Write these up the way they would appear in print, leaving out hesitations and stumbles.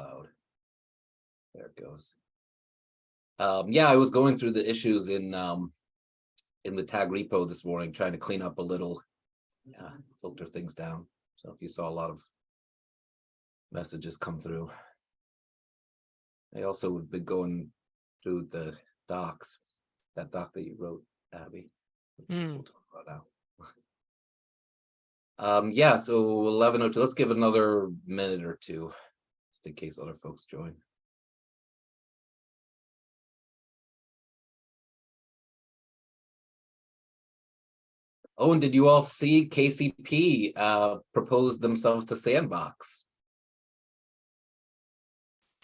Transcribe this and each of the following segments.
cloud. There it goes. Yeah, I was going through the issues in the tag repo this morning, trying to clean up a little, filter things down. So if you saw a lot of messages come through. I also have been going through the docs, that doc that you wrote, Abby. Which we'll talk about now. Yeah, so 11:02. Let's give another minute or two, just in case other folks join. Oh, and did you all see KCP propose themselves to Sandbox?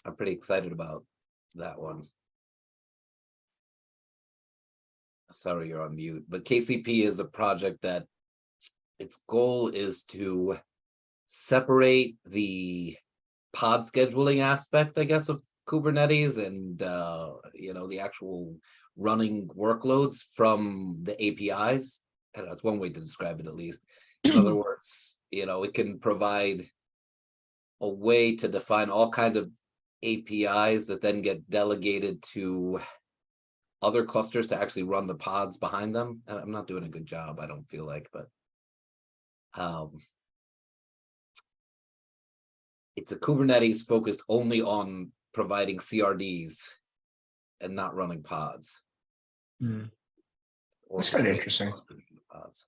I'm pretty excited about that one. Sorry, you're on mute, but KCP is a project that its goal is to separate the pod scheduling aspect, I guess, of Kubernetes and the actual running workloads from the APIs. I don't know, it's one way to describe it, at least. In other words, it can provide a way to define all kinds of APIs that then get delegated to other clusters to actually run the pods behind them. I'm not doing a good job, I don't feel like, but it's a Kubernetes focused only on providing CRDs and not running pods. That's kind of interesting. Pods.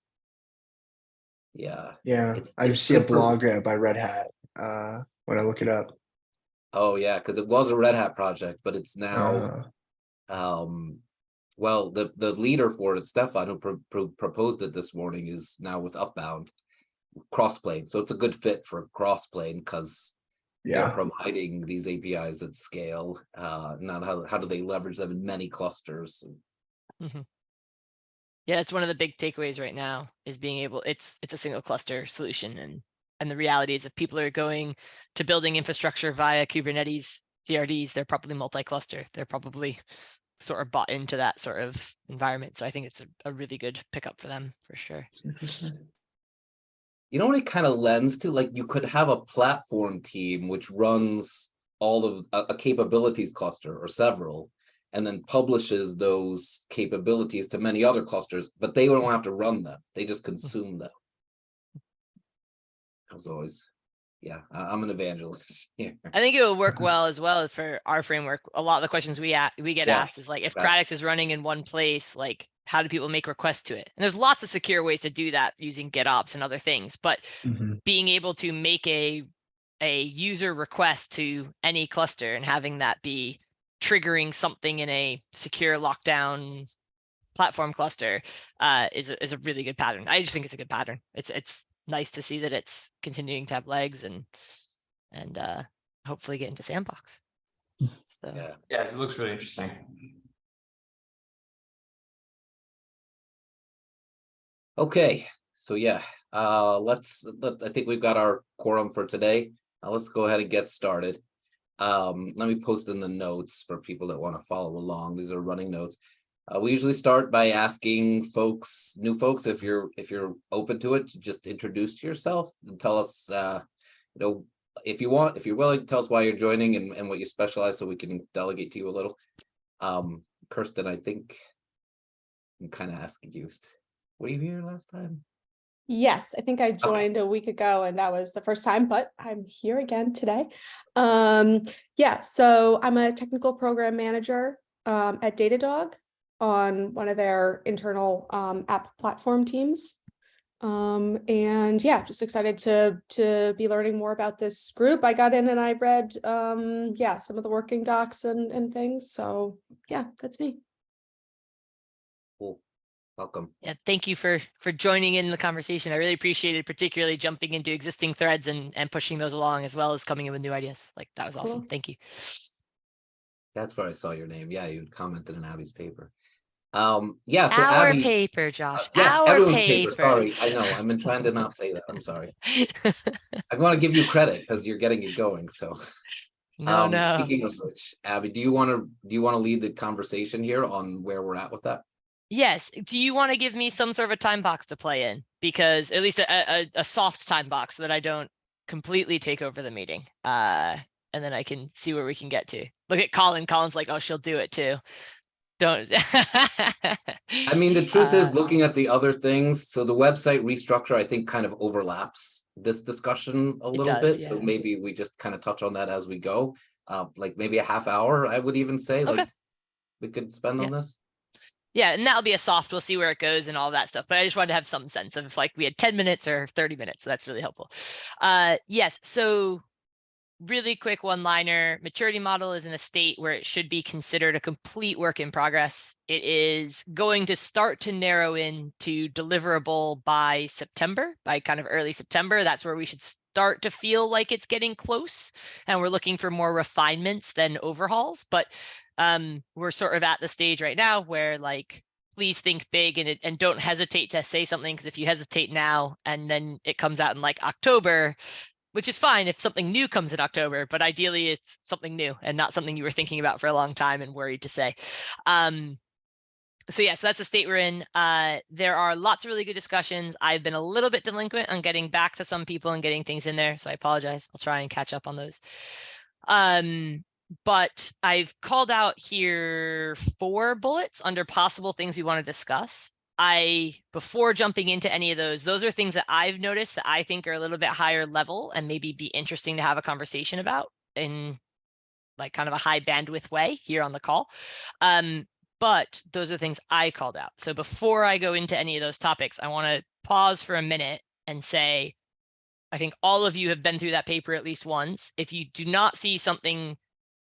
Yeah. Yeah, I see a blog by Red Hat when I look it up. Oh yeah, because it was a Red Hat project, but it's now well, the leader for it, Stefan, who proposed it this morning, is now with Upbound Crossplane. So it's a good fit for Crossplane because they're providing these APIs at scale. Not how do they leverage them in many clusters? Yeah, it's one of the big takeaways right now is being able. It's a single cluster solution, and the reality is if people are going to building infrastructure via Kubernetes CRDs, they're probably multi-cluster. They're probably sort of bought into that sort of environment. So I think it's a really good pickup for them for sure. You know what it kind of lends to? Like you could have a platform team which runs all of a capabilities cluster or several, and then publishes those capabilities to many other clusters, but they don't have to run them. They just consume them. I was always, yeah, I'm an evangelist here. I think it will work well as well for our framework. A lot of the questions we get asked is like, if Cradix is running in one place, like how do people make requests to it? And there's lots of secure ways to do that using GitOps and other things, but being able to make a user request to any cluster and having that be triggering something in a secure lockdown platform cluster is a really good pattern. I just think it's a good pattern. It's nice to see that it's continuing to have legs and hopefully get into Sandbox. So yeah, it looks really interesting. Okay, so yeah, I think we've got our quorum for today. Let's go ahead and get started. Let me post in the notes for people that want to follow along. These are running notes. We usually start by asking new folks, if you're open to it, to just introduce yourself and tell us, if you're willing, tell us why you're joining and what you specialize, so we can delegate to you a little. Kirsten, I think I'm kind of asking you. Were you here last time? Yes, I think I joined a week ago and that was the first time, but I'm here again today. Yeah, so I'm a technical program manager at Datadog on one of their internal app platform teams. And yeah, just excited to be learning more about this group. I got in and I read some of the working docs and things. So yeah, that's me. Cool. Welcome. Yeah, thank you for joining in the conversation. I really appreciated particularly jumping into existing threads and pushing those along, as well as coming in with new ideas. Like that was awesome. Cool. Thank you. That's where I saw your name. Yeah, you commented in Abby's paper. Yeah, so Our Abby, paper, Josh. yes, Our everyone's paper. Sorry, I know. I've been trying to not say that. I'm sorry. I want to give you credit because you're getting it going. So, No. Speaking of which, Abby, do you want to lead the conversation here on where we're at with that? Yes. Do you want to give me some sort of a time box to play in? Because at least a soft time box so that I don't completely take over the meeting. and then I can see where we can get to. Look at Colin. Colin's like, oh, she'll do it too. Don't. I mean, the truth is, looking at the other things, so the website restructure, I think, kind of overlaps this discussion a little does, bit. So yeah. maybe we just kind of touch on that as we go. Like maybe a half hour, I would even say, Okay. like we could spend on this. Yeah, and that'll be a soft, we'll see where it goes and all that stuff. But I just wanted to have some sense of if like we had 10 minutes or 30 minutes. So that's really helpful. Yes, so really quick one-liner, maturity model is in a state where it should be considered a complete work in progress. It is going to start to narrow in to deliverable by September, by kind of early September. That's where we should start to feel like it's getting close. And we're looking for more refinements than overhauls. But we're sort of at the stage right now where like, please think big and don't hesitate to say something, because if you hesitate now and then it comes out in like October, which is fine if something new comes in October, but ideally it's something new and not something you were thinking about for a long time and worried to say. So yeah, so that's the state we're in. There are lots of really good discussions. I've been a little bit delinquent on getting back to some people and getting things in there, so I apologize. I'll try and catch up on those. But I've called out here 4 bullets under possible things we want to discuss. Before jumping into any of those are things that I've noticed that I think are a little bit higher level and maybe be interesting to have a conversation about in like kind of a high bandwidth way here on the call. But those are things I called out. So before I go into any of those topics, I want to pause for a minute and say, I think all of you have been through that paper at least once. If you do not see something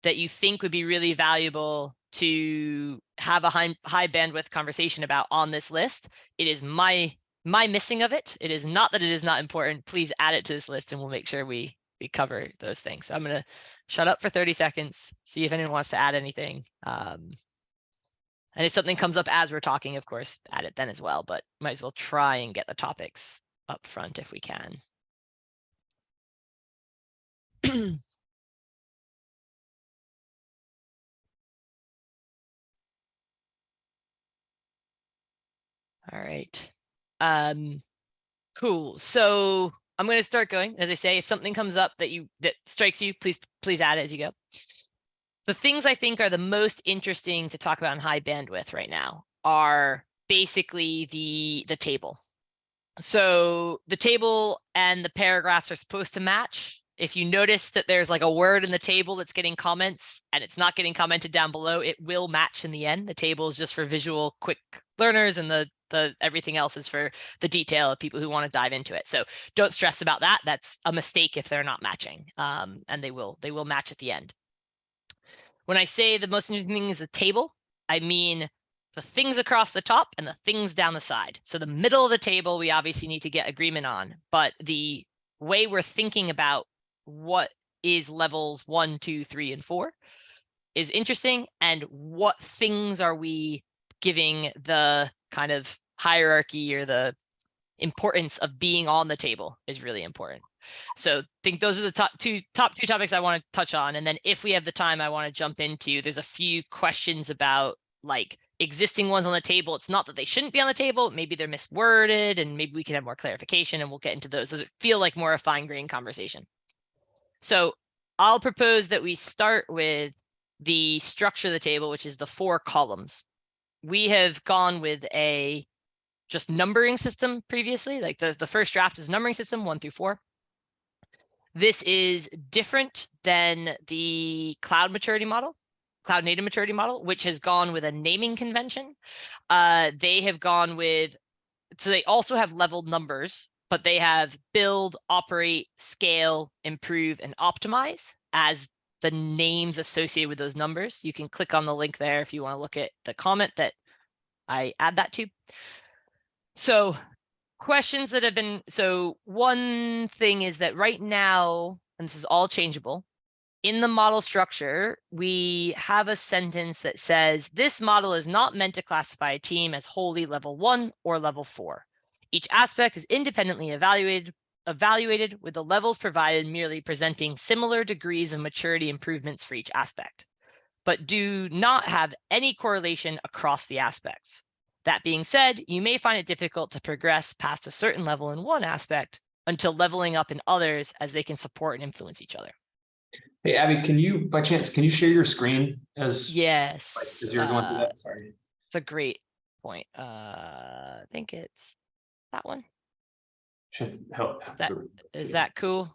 that you think would be really valuable to have a high bandwidth conversation about on this list, it is my missing of it. It is not that it is not important. Please add it to this list and we'll make sure we cover those things. So I'm going to shut up for 30 seconds, see if anyone wants to add anything. And if something comes up as we're talking, of course, add it then as well, but might as well try and get the topics up front if we can. All right. Cool. So I'm going to start going. As I say, if something comes up that strikes you, please add it as you go. The things I think are the most interesting to talk about in high bandwidth right now are basically the table. So the table and the paragraphs are supposed to match. If you notice that there's like a word in the table that's getting comments and it's not getting commented down below, it will match in the end. The table is just for visual quick learners, and the everything else is for the detail of people who want to dive into it. So don't stress about that. That's a mistake if they're not matching, and they will match at the end. When I say the most interesting thing is the table, I mean the things across the top and the things down the side. So the middle of the table, we obviously need to get agreement on, but the way we're thinking about what is levels 1, 2, 3, and 4 is interesting. And what things are we giving the kind of hierarchy or the importance of being on the table is really important. So I think those are the top two topics I want to touch on. And then if we have the time, I want to jump into, there's a few questions about like existing ones on the table. It's not that they shouldn't be on the table. Maybe they're misworded and maybe we can have more clarification, and we'll get into those. Does it feel like more a fine-grained conversation? So I'll propose that we start with the structure of the table, which is the 4 columns. We have gone with a just numbering system previously. Like the first draft is numbering system 1 through 4. This is different than the cloud native maturity model, which has gone with a naming convention. They have gone with, so they also have leveled numbers, but they have build, operate, scale, improve, and optimize as the names associated with those numbers. You can click on the link there if you want to look at the comment that I add that to. So questions that have been, so one thing is that right now, and this is all changeable, in the model structure, we have a sentence that says, this model is not meant to classify a team as wholly level 1 or level 4. Each aspect is independently evaluated with the levels provided merely presenting similar degrees of maturity improvements for each aspect, but do not have any correlation across the aspects. That being said, you may find it difficult to progress past a certain level in one aspect until leveling up in others, as they can support and influence each other. Hey, Abby, can you, by chance, can you share your screen as Yes. you're going through that? Sorry. It's a great point. I think it's that one. Should help. Is that cool?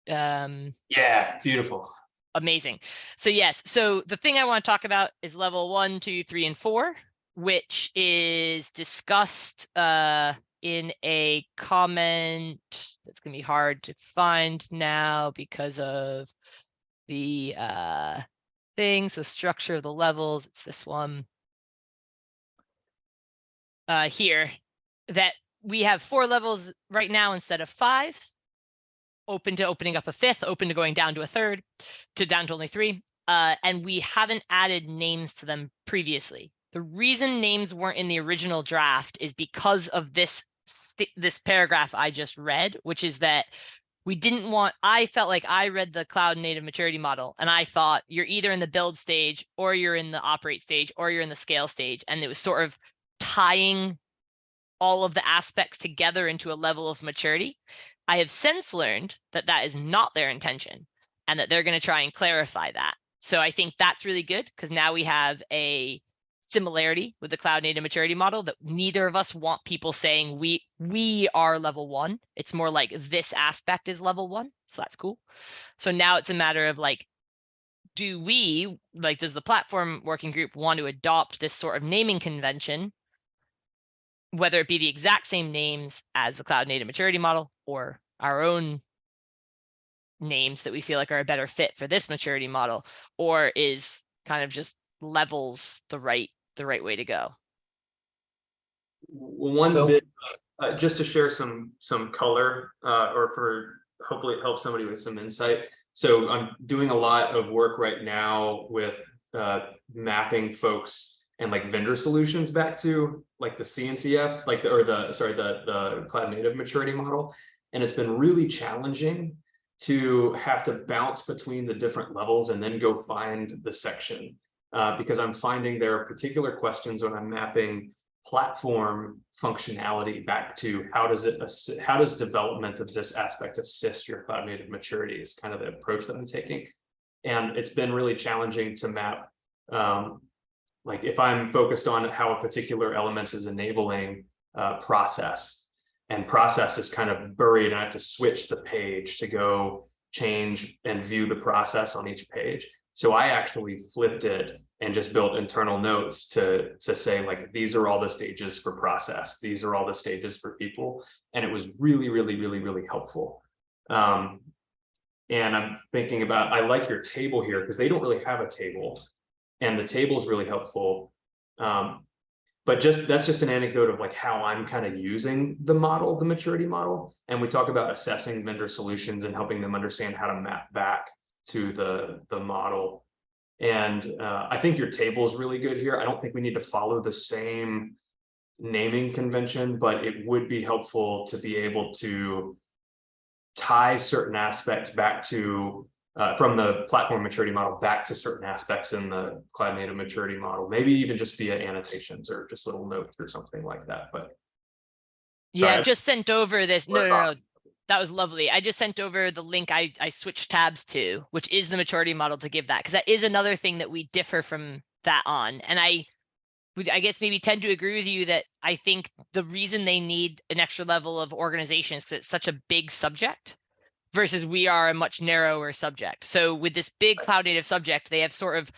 Yeah, beautiful. Amazing. So yes, so the thing I want to talk about is level 1, 2, 3, and 4, which is discussed in a comment that's gonna be hard to find now because of the thing. So structure of the levels, it's this one here, that we have 4 levels right now instead of 5. Open to opening up a 5th, open to going down to a 3rd, to down to only 3. And we haven't added names to them previously. The reason names weren't in the original draft is because of this paragraph I just read, which is that we didn't want, I felt like I read the cloud native maturity model and I thought you're either in the build stage or you're in the operate stage or you're in the scale stage. And it was sort of tying all of the aspects together into a level of maturity. I have since learned that that is not their intention and that they're going to try and clarify that. So I think that's really good because now we have a similarity with the cloud native maturity model that neither of us want people saying we are level 1. It's more like this aspect is level 1. So that's cool. So now it's a matter of like, does the platform working group want to adopt this sort of naming convention, whether it be the exact same names as the cloud native maturity model or our own names that we feel like are a better fit for this maturity model, or is kind of just levels the right way to go? One bit, just to share some color, or for hopefully it helps somebody with some insight. So I'm doing a lot of work right now with mapping folks and like vendor solutions back to like the CNCF, the cloud native maturity model. And it's been really challenging to have to bounce between the different levels and then go find the section, because I'm finding there are particular questions when I'm mapping platform functionality back to how does development of this aspect assist your cloud native maturity is kind of the approach that I'm taking. And it's been really challenging to map, like if I'm focused on how a particular element is enabling process, and process is kind of buried and I have to switch the page to go change and view the process on each page. So I actually flipped it and just built internal notes to say like, these are all the stages for process. These are all the stages for people. And it was really, really, really, really helpful. And I'm thinking about, I like your table here because they don't really have a table. And the table is really helpful. But that's just an anecdote of like how I'm kind of using the model, the maturity model. And we talk about assessing vendor solutions and helping them understand how to map back to the model. And I think your table is really good here. I don't think we need to follow the same naming convention, but it would be helpful to be able to tie certain aspects back to from the platform maturity model back to certain aspects in the cloud native maturity model, maybe even just via annotations or just little notes or something like that. But yeah, I just sent over this. No, that was lovely. I just sent over the link I switched tabs to, which is the maturity model, to give that, because that is another thing that we differ from that on. And I guess maybe tend to agree with you that I think the reason they need an extra level of organization is because it's such a big subject versus we are a much narrower subject. So with this big cloud native subject, they have sort of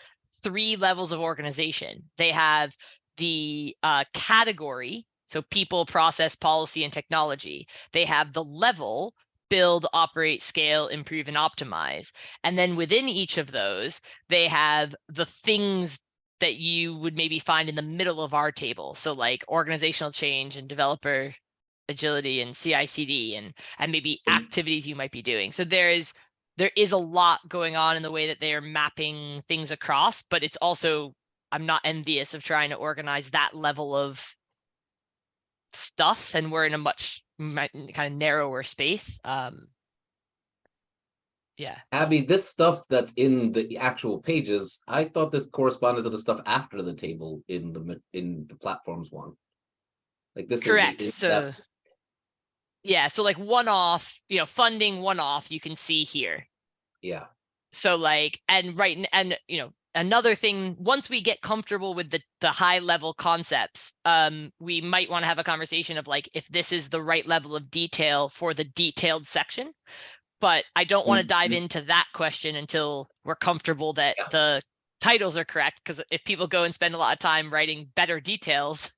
3 levels of organization. They have the category, so people, process, policy, and technology. They have the level, build, operate, scale, improve, and optimize. And then within each of those, they have the things that you would maybe find in the middle of our table. So like organizational change and developer agility and CI/CD and maybe activities you might be doing. So there is a lot going on in the way that they are mapping things across, but it's also, I'm not envious of trying to organize that level of stuff, and we're in a much kind of narrower space. Yeah. Abby, this stuff that's in the actual pages, I thought this corresponded to the stuff after the table in the platforms one. Like this correct. is So yeah, so like one-off, funding one-off, you can see here. Yeah. So like, and right, and you know, another thing, once we get comfortable with the high level concepts, we might want to have a conversation of like, if this is the right level of detail for the detailed section. But I don't want to dive into that question until we're comfortable that Yeah. the titles are correct. Because if people go and spend a lot of time writing better details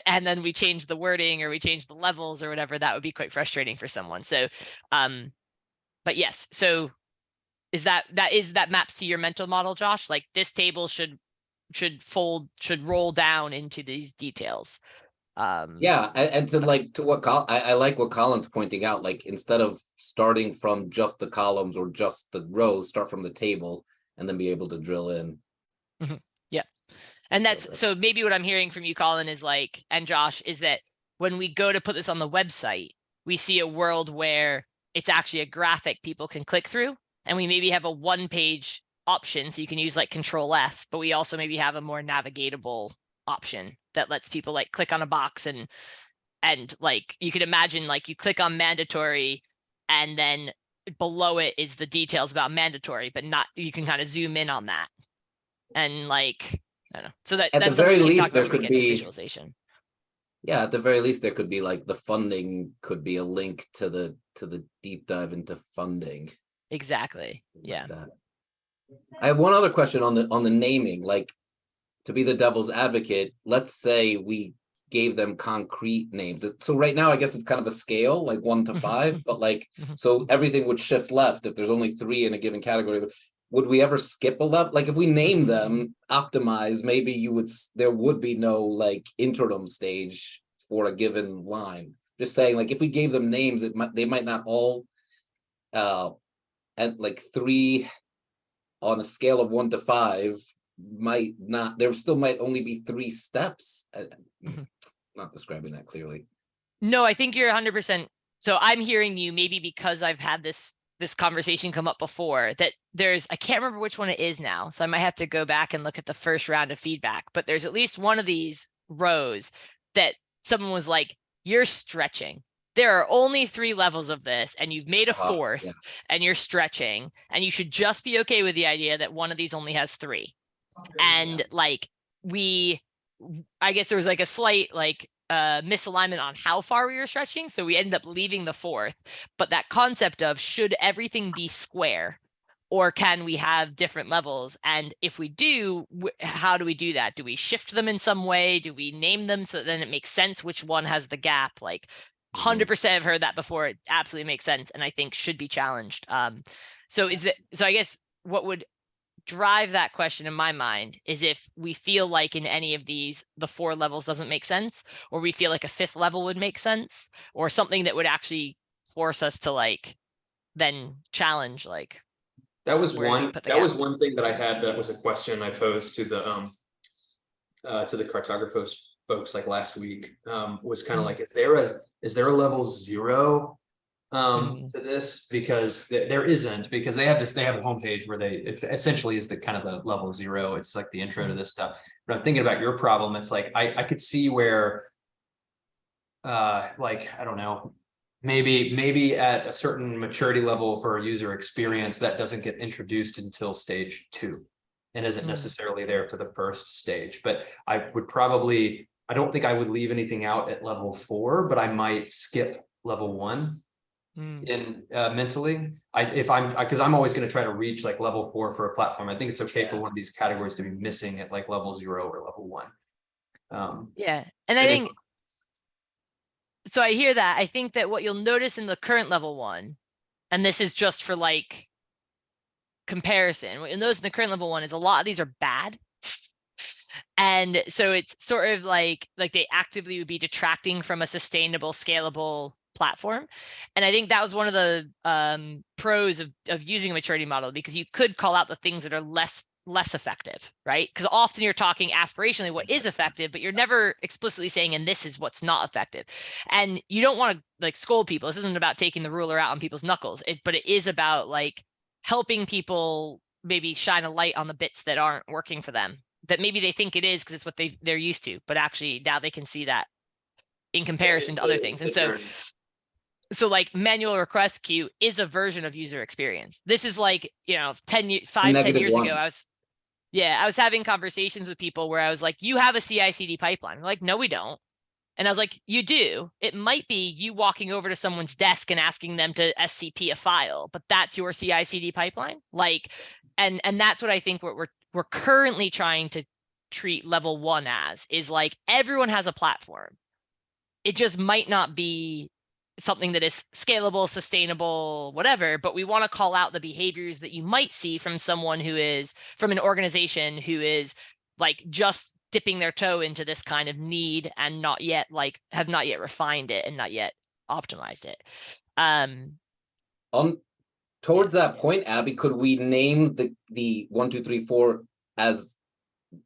and then we change the wording or we change the levels or whatever, that would be quite frustrating for someone. So, but yes, so is that maps to your mental model, Josh? Like this table should roll down into these details. Yeah, and to like to what I like what Colin's pointing out, like instead of starting from just the columns or just the rows, start from the table and then be able to drill in. Yeah. And that's so maybe what I'm hearing from you, Colin, is like, and Josh, is that when we go to put this on the website, we see a world where it's actually a graphic people can click through, and we maybe have a 1-page option, so you can use like Control F, but we also maybe have a more navigatable option that lets people like click on a box and like you could imagine like you click on mandatory and then below it is the details about mandatory, but not, you can kind of zoom in on that. And like, I don't know. So At the that's very something we can least, talk about there when we could get to be visualization. Yeah, at the very least, there could be like the funding could be a link to the deep dive into funding. Exactly. like Yeah. that. I have one other question on the naming, like to be the devil's advocate, let's say we gave them concrete names. So right now, I guess it's kind of a scale, like 1 to 5, but like, so everything would shift left if there's only 3 in a given category. Would we ever skip a level? Like if we name them optimize, maybe there would be no like interim stage for a given line. Just saying, like if we gave them names, they might not all and like 3 on a scale of 1 to 5 might not, there still might only be 3 steps. Not describing that clearly. No, I think you're 100%. So I'm hearing you, maybe because I've had this conversation come up before, that there's, I can't remember which one it is now, so I might have to go back and look at the first round of feedback, but there's at least one of these rows that someone was like, you're stretching. There are only 3 levels of this and you've made a 4th Yeah. and you're stretching, and you should just be okay with the idea that one of these only has 3. And like I guess there was like a slight like misalignment on how far we were stretching, so we ended up leaving the 4th. But that concept of should everything be square, or can we have different levels? And if we do, how do we do that? Do we shift them in some way? Do we name them so then it makes sense which one has the gap? Like 100% I've heard that before. It absolutely makes sense, and I think should be challenged. So I guess what would drive that question in my mind is if we feel like in any of these the 4 levels doesn't make sense, or we feel like a 5th level would make sense, or something that would actually force us to like then challenge like That was where do we one put the that gap? was one thing that I had, that was a question I posed to the cartographers folks like last week, was kind of like, is there a level 0 to this? Because there isn't, because they have a homepage where it essentially is the kind of the level 0. It's like the intro to this stuff. But I'm thinking about your problem. It's like I could see where like, I don't know, maybe at a certain maturity level for a user experience, that doesn't get introduced until stage 2 and isn't necessarily there for the first stage. But I don't think I would leave anything out at level 4, but I might skip level 1 in mentally. Because I'm always going to try to reach like level 4 for a platform. I think it's okay for one of these categories to be missing at like level 0 or level 1. And I think so. I hear that. I think that what you'll notice in the current level 1, and this is just for like comparison, what you'll notice in the current level 1 is a lot of these are bad. And so it's sort of like they actively would be detracting from a sustainable, scalable platform. And I think that was one of the pros of using a maturity model, because you could call out the things that are less effective, right? Because often you're talking aspirationally what is effective, but you're never explicitly saying, and this is what's not effective. And you don't want to like scold people. This isn't about taking the ruler out on people's knuckles, but it is about like helping people maybe shine a light on the bits that aren't working for them, that maybe they think it is because it's what they're used to, but actually now they can see that in comparison to other things. And so So like manual request queue is a version of user experience. This is like, 10 years -1. ago, I was having conversations with people where I was like, you have a CI/CD pipeline. They're like, no, we don't. And I was like, you do. It might be you walking over to someone's desk and asking them to SCP a file, but that's your CI/CD pipeline. Like, and that's what I think we're currently trying to treat level 1 as, is like everyone has a platform. It just might not be something that is scalable, sustainable, whatever, but we want to call out the behaviors that you might see from someone who is from an organization who is like just dipping their toe into this kind of need and not yet have not yet refined it and not yet optimized it. On towards that point, Abby, could we name the 1, 2, 3, 4 as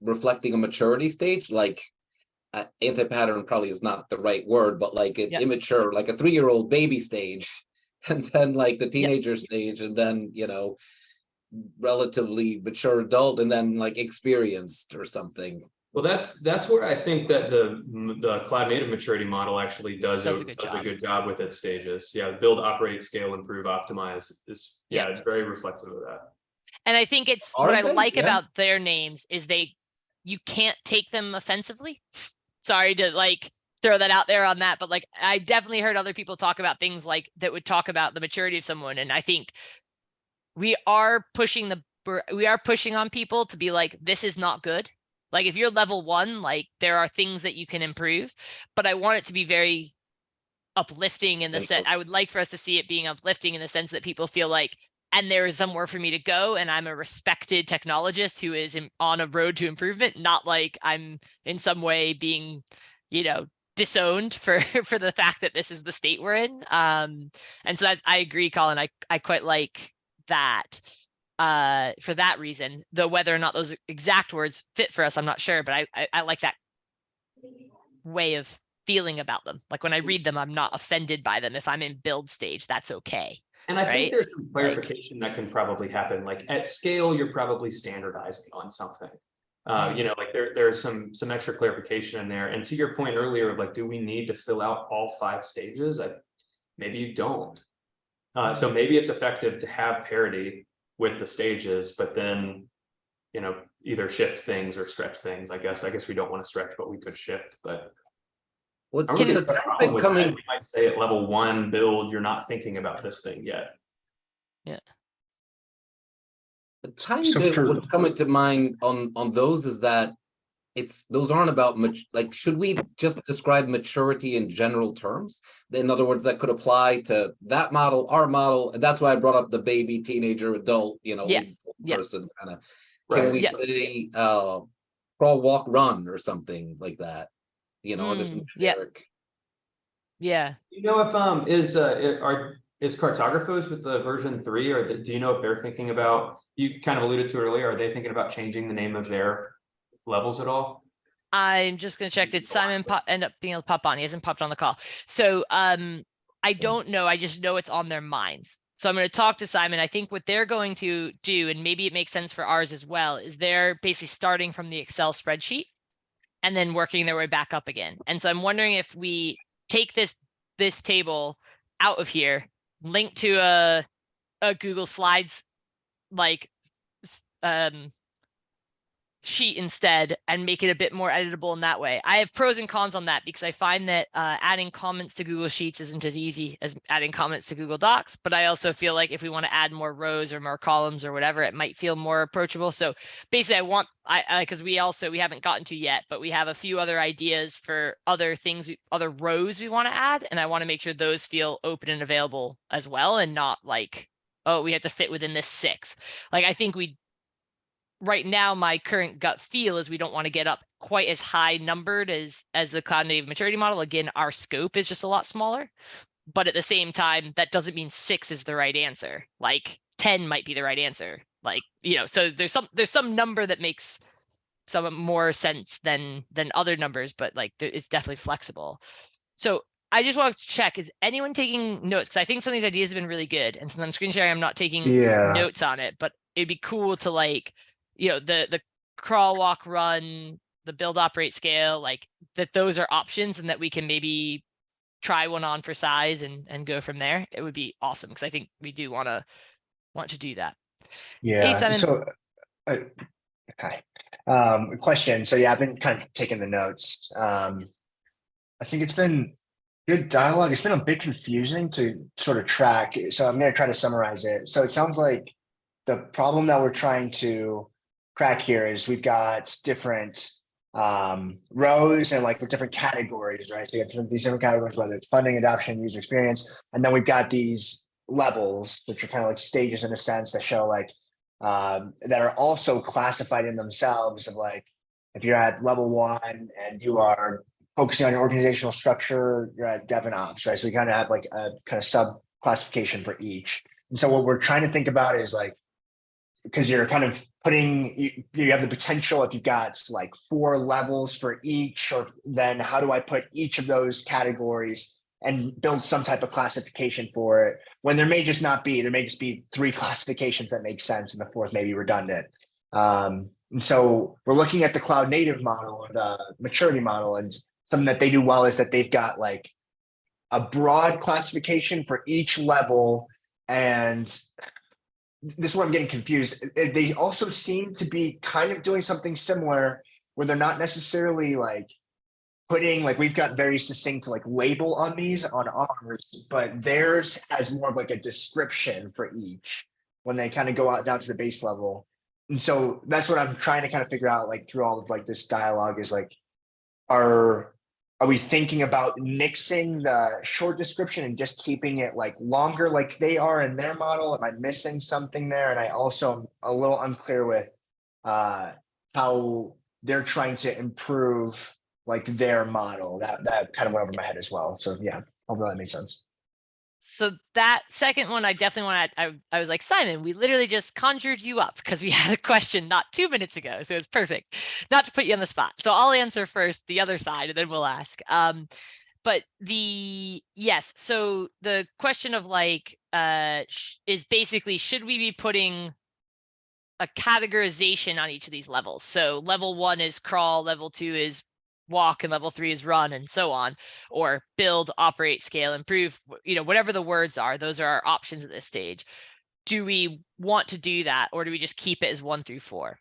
reflecting a maturity stage? Like anti-pattern probably is not the right word, but like an immature, like a 3-year-old baby stage, and then like the teenager stage, and then relatively mature adult, and then like experienced or something. Well, that's where I think that the cloud native maturity model actually does a good job with its stages. Yeah, build, operate, scale, improve, optimize is very reflective of that. And I think it's what I like about their names is you can't take them offensively. Sorry to like throw that out there on that, but like I definitely heard other people talk about things like that would talk about the maturity of someone, and I think we are pushing on people to be like, this is not good. Like if you're level 1, like there are things that you can improve, but I want it to be very uplifting in the sense. I would like for us to see it being uplifting in the sense that people feel like, and there is somewhere for me to go, and I'm a respected technologist who is on a road to improvement, not like I'm in some way being, disowned for the fact that this is the state we're in. And so I agree, Colin. I quite like that for that reason, though whether or not those exact words fit for us, I'm not sure, but I like that way of feeling about them. Like when I read them, I'm not offended by them. If I'm in build stage, that's okay. And I think there's some clarification that can probably happen. Like at scale, you're probably standardizing on something. Like there's some extra clarification in there. And to your point earlier of like, do we need to fill out all 5 stages? Maybe you don't. So maybe it's effective to have parity with the stages, but then, either shift things or stretch things. I guess we don't want to stretch, but we could shift. But what's a topic coming? We might say at level 1 build, you're not thinking about this thing yet. Yeah. A tiny bit what's coming to mind on those is that those aren't about much. Like, should we just describe maturity in general terms? In other words, that could apply to that model, our model, and that's why I brought up the baby, teenager, adult, person kind of. Can we say crawl, walk, run, or something like that? There's some generic. Yeah. If is Cartographos with the version 3, or do you know if they're thinking about? You kind of alluded to earlier. Are they thinking about changing the name of their levels at all? I'm just going to check. Did Simon end up being able to pop on? He hasn't popped on the call. So I don't know. I just know it's on their minds. So I'm going to talk to Simon. I think what they're going to do, and maybe it makes sense for ours as well, is they're basically starting from the Excel spreadsheet and then working their way back up again. And so I'm wondering if we take this table out of here, link to a Google Slides like sheet instead, and make it a bit more editable in that way. I have pros and cons on that because I find that adding comments to Google Sheets isn't as easy as adding comments to Google Docs, but I also feel like if we want to add more rows or more columns or whatever, it might feel more approachable. So basically because we haven't gotten to yet, but we have a few other ideas for other things, other rows we want to add, and I want to make sure those feel open and available as well, and not like, oh, we have to fit within this 6. Like I think right now, my current gut feel is we don't want to get up quite as high numbered as the cloud native maturity model. Again, our scope is just a lot smaller, but at the same time, that doesn't mean 6 is the right answer. Like 10 might be the right answer. Like, so there's some number that makes some more sense than other numbers, but like it's definitely flexible. So I just want to check, is anyone taking notes? Because I think some of these ideas have been really good, and since I'm screen sharing, I'm not taking notes on it, but it'd be cool to like, the crawl, walk, run, the build, operate, scale, like that those are options, and that we can maybe try one on for size and go from there, it would be awesome, because I think we do want to do that. Hey, Yeah. Simon. So, okay. Question. So yeah, I've been kind of taking the notes. I think it's been good dialogue. It's been a bit confusing to sort of track. So I'm going to try to summarize it. So it sounds like the problem that we're trying to crack here is we've got different rows and like with different categories, right? So you have these different categories, whether it's funding, adoption, user experience, and then we've got these levels, which are kind of like stages in a sense that show like that are also classified in themselves of like if you're at level 1 and you are focusing on your organizational structure, you're at dev and ops, right? So we kind of have like a kind of sub classification for each. And so what we're trying to think about is like, because you're kind of putting, you have the potential if you've got like 4 levels for each, or then how do I put each of those categories and build some type of classification for it, when there may just not be, there may just be 3 classifications that make sense and the 4th may be redundant. And so we're looking at the cloud native model or the maturity model, and something that they do well is that they've got like a broad classification for each level. And this is where I'm getting confused. They also seem to be kind of doing something similar where they're not necessarily like putting, like we've got very succinct like label on these on ours, but theirs has more of like a description for each when they kind of go out down to the base level. And so that's what I'm trying to kind of figure out like through all of like this dialogue is like, are we thinking about mixing the short description and just keeping it like longer like they are in their model? Am I missing something there? And I also am a little unclear with how they're trying to improve like their model. That kind of went over my head as well. So yeah, hopefully that makes sense. So that second one, I definitely want to, I was like, Simon, we literally just conjured you up because we had a question not 2 minutes ago. So it's perfect not to put you on the spot. So I'll answer first the other side and then we'll ask. But yes, so the question of like, is basically, should we be putting a categorization on each of these levels? So level 1 is crawl, level 2 is walk, and level 3 is run, and so on, or build, operate, scale, improve, whatever the words are, those are our options at this stage. Do we want to do that, or do we just keep it as 1 through 4?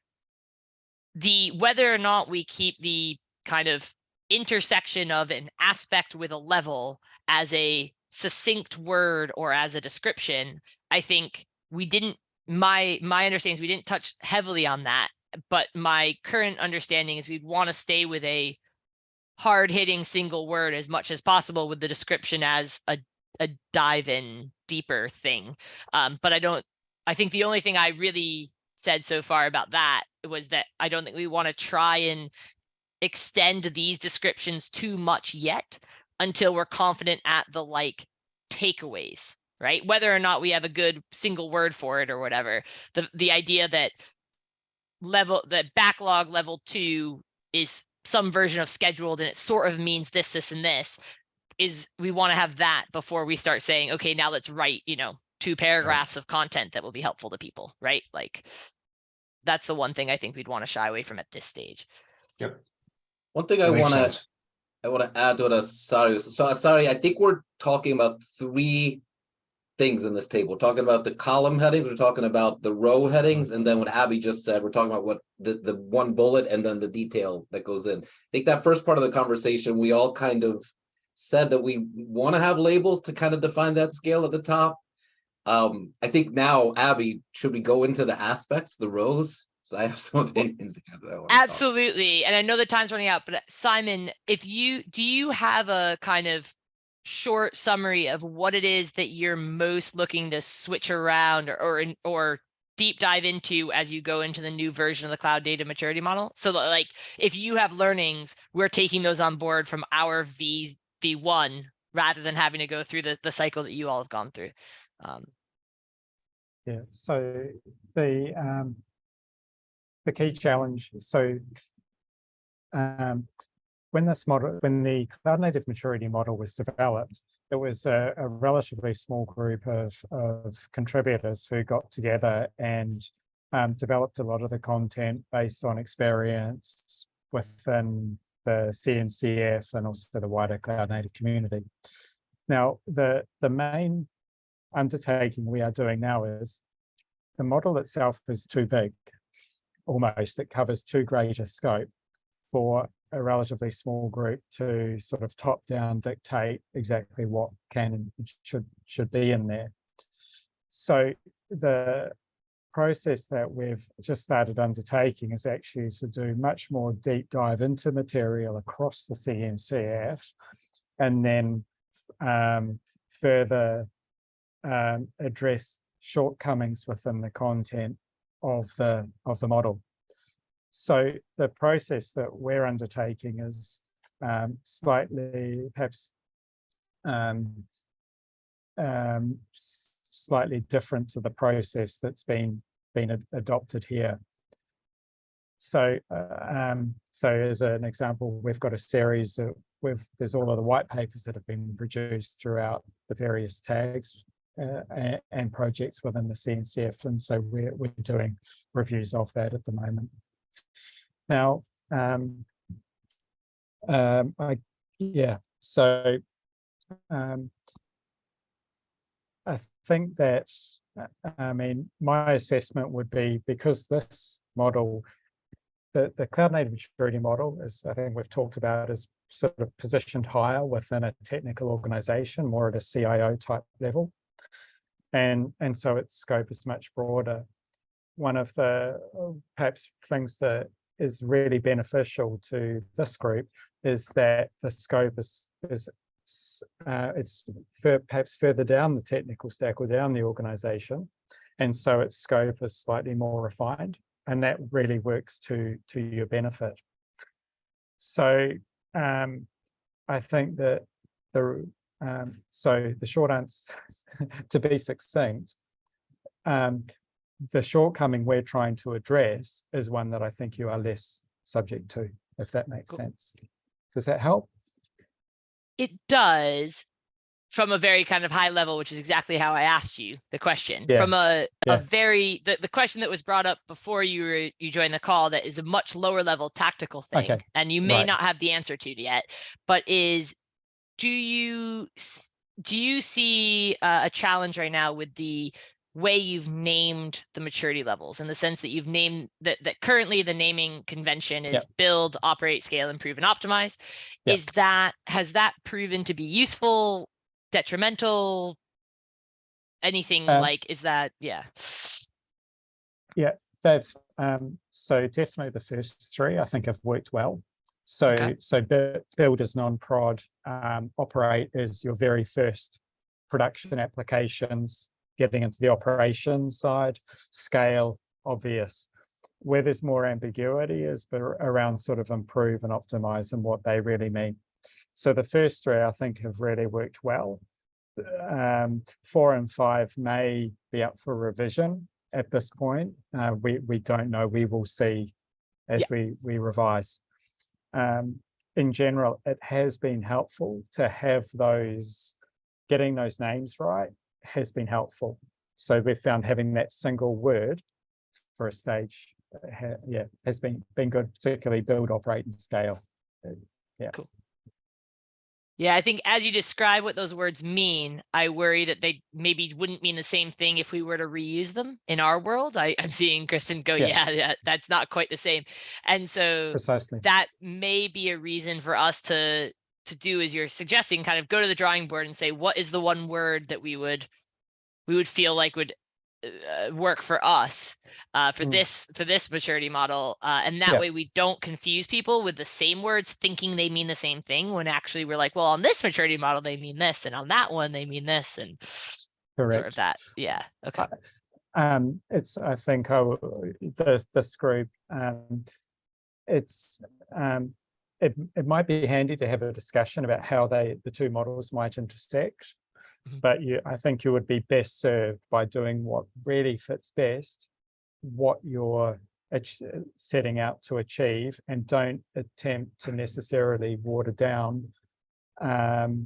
Whether or not we keep the kind of intersection of an aspect with a level as a succinct word or as a description, I think we didn't, my understanding is we didn't touch heavily on that, but my current understanding is we'd want to stay with a hard-hitting single word as much as possible with the description as a dive in deeper thing. But I think the only thing I really said so far about that was that I don't think we want to try and extend these descriptions too much yet until we're confident at the like takeaways, right? Whether or not we have a good single word for it or whatever. The idea that backlog level 2 is some version of scheduled and it sort of means this, this, and this, is we want to have that before we start saying, okay, now let's write, 2 paragraphs of content that will be helpful to people, right? Like that's the one thing I think we'd want to shy away from at this stage. Yep. One thing I want to add to what sorry, I think we're talking about 3 things in this table. We're talking about the column headings, we're talking about the row headings, and then what Abby just said, we're talking about what the one bullet and then the detail that goes in. I think that first part of the conversation, we all kind of said that we want to have labels to kind of define that scale at the top. I think now, Abby, should we go into the aspects, the rows? So I have some opinions here. Absolutely. And I know the time's running out, but Simon, do you have a kind of short summary of what it is that you're most looking to switch around or deep dive into as you go into the new version of the cloud data maturity model? So like if you have learnings, we're taking those on board from our V1 rather than having to go through the cycle that you all have gone through. Yeah, so the key challenge, so when the cloud native maturity model was developed, it was a relatively small group of contributors who got together and developed a lot of the content based on experience within the CNCF and also the wider cloud native community. Now, the main undertaking we are doing now is the model itself is too big, almost. It covers too great a scope for a relatively small group to sort of top down dictate exactly what can and should be in there. So the process that we've just started undertaking is actually to do much more deep dive into material across the CNCF, and then further address shortcomings within the content of the model. So the process that we're undertaking is slightly, perhaps slightly different to the process that's been adopted here. So, so as an example, we've got a series of, there's all of the white papers that have been produced throughout the various tags and projects within the CNCF, and so we're doing reviews of that at the moment. Now, so I think that, I mean, my assessment would be, because this model, the cloud native maturity model, is, I think we've talked about, is sort of positioned higher within a technical organization, more at a CIO type level. And so its scope is much broader. One of the perhaps things that is really beneficial to this group is that the scope is it's perhaps further down the technical stack or down the organization, and so its scope is slightly more refined, and that really works to your benefit. So I think that so the short answer, to be succinct, the shortcoming we're trying to address is one that I think you are less subject to, if that makes sense. Does that help? It does, from a very kind of high level, which is exactly how I asked you the question. Yeah. From a Yeah. very, the question that was brought up before you joined the call, that is a much lower level tactical thing, Okay. and you may Right. not have the answer to it yet, but is, do you see a challenge right now with the way you've named the maturity levels, in the sense that you've named that currently the naming convention is Yep. build, operate, scale, improve, and optimize? Yep. Has that proven to be useful, detrimental, anything like, is that, yeah. They've so definitely the first three I think have worked well. So Okay. so build is non-prod, operate is your very first production applications, getting into the operations side, scale, obvious. Where there's more ambiguity is around sort of improve and optimize and what they really mean. So the first three I think have really worked well. 4 and 5 may be up for revision at this point. We don't know. We will see as we revise. In general, it has been helpful to have getting those names right has been helpful. So we've found having that single word for a stage, has been good, particularly build, operate, and scale. Yeah. Cool. Yeah, I think as you describe what those words mean, I worry that they maybe wouldn't mean the same thing if we were to reuse them in our world. I'm seeing Kristen go, yeah, that's not quite the same. And so Precisely. that may be a reason for us to do as you're suggesting, kind of go to the drawing board and say, what is the one word that we would feel like would work for us for this maturity model, and that way we don't confuse people with the same words thinking they mean the same thing, when actually we're like, well, on this maturity model they mean this, and on that one they mean this, and correct. sort of that. Yeah. Okay. It's, I think, this group, it's it might be handy to have a discussion about how the two models might intersect. But I think you would be best served by doing what really fits best, what you're setting out to achieve, and don't attempt to necessarily water down the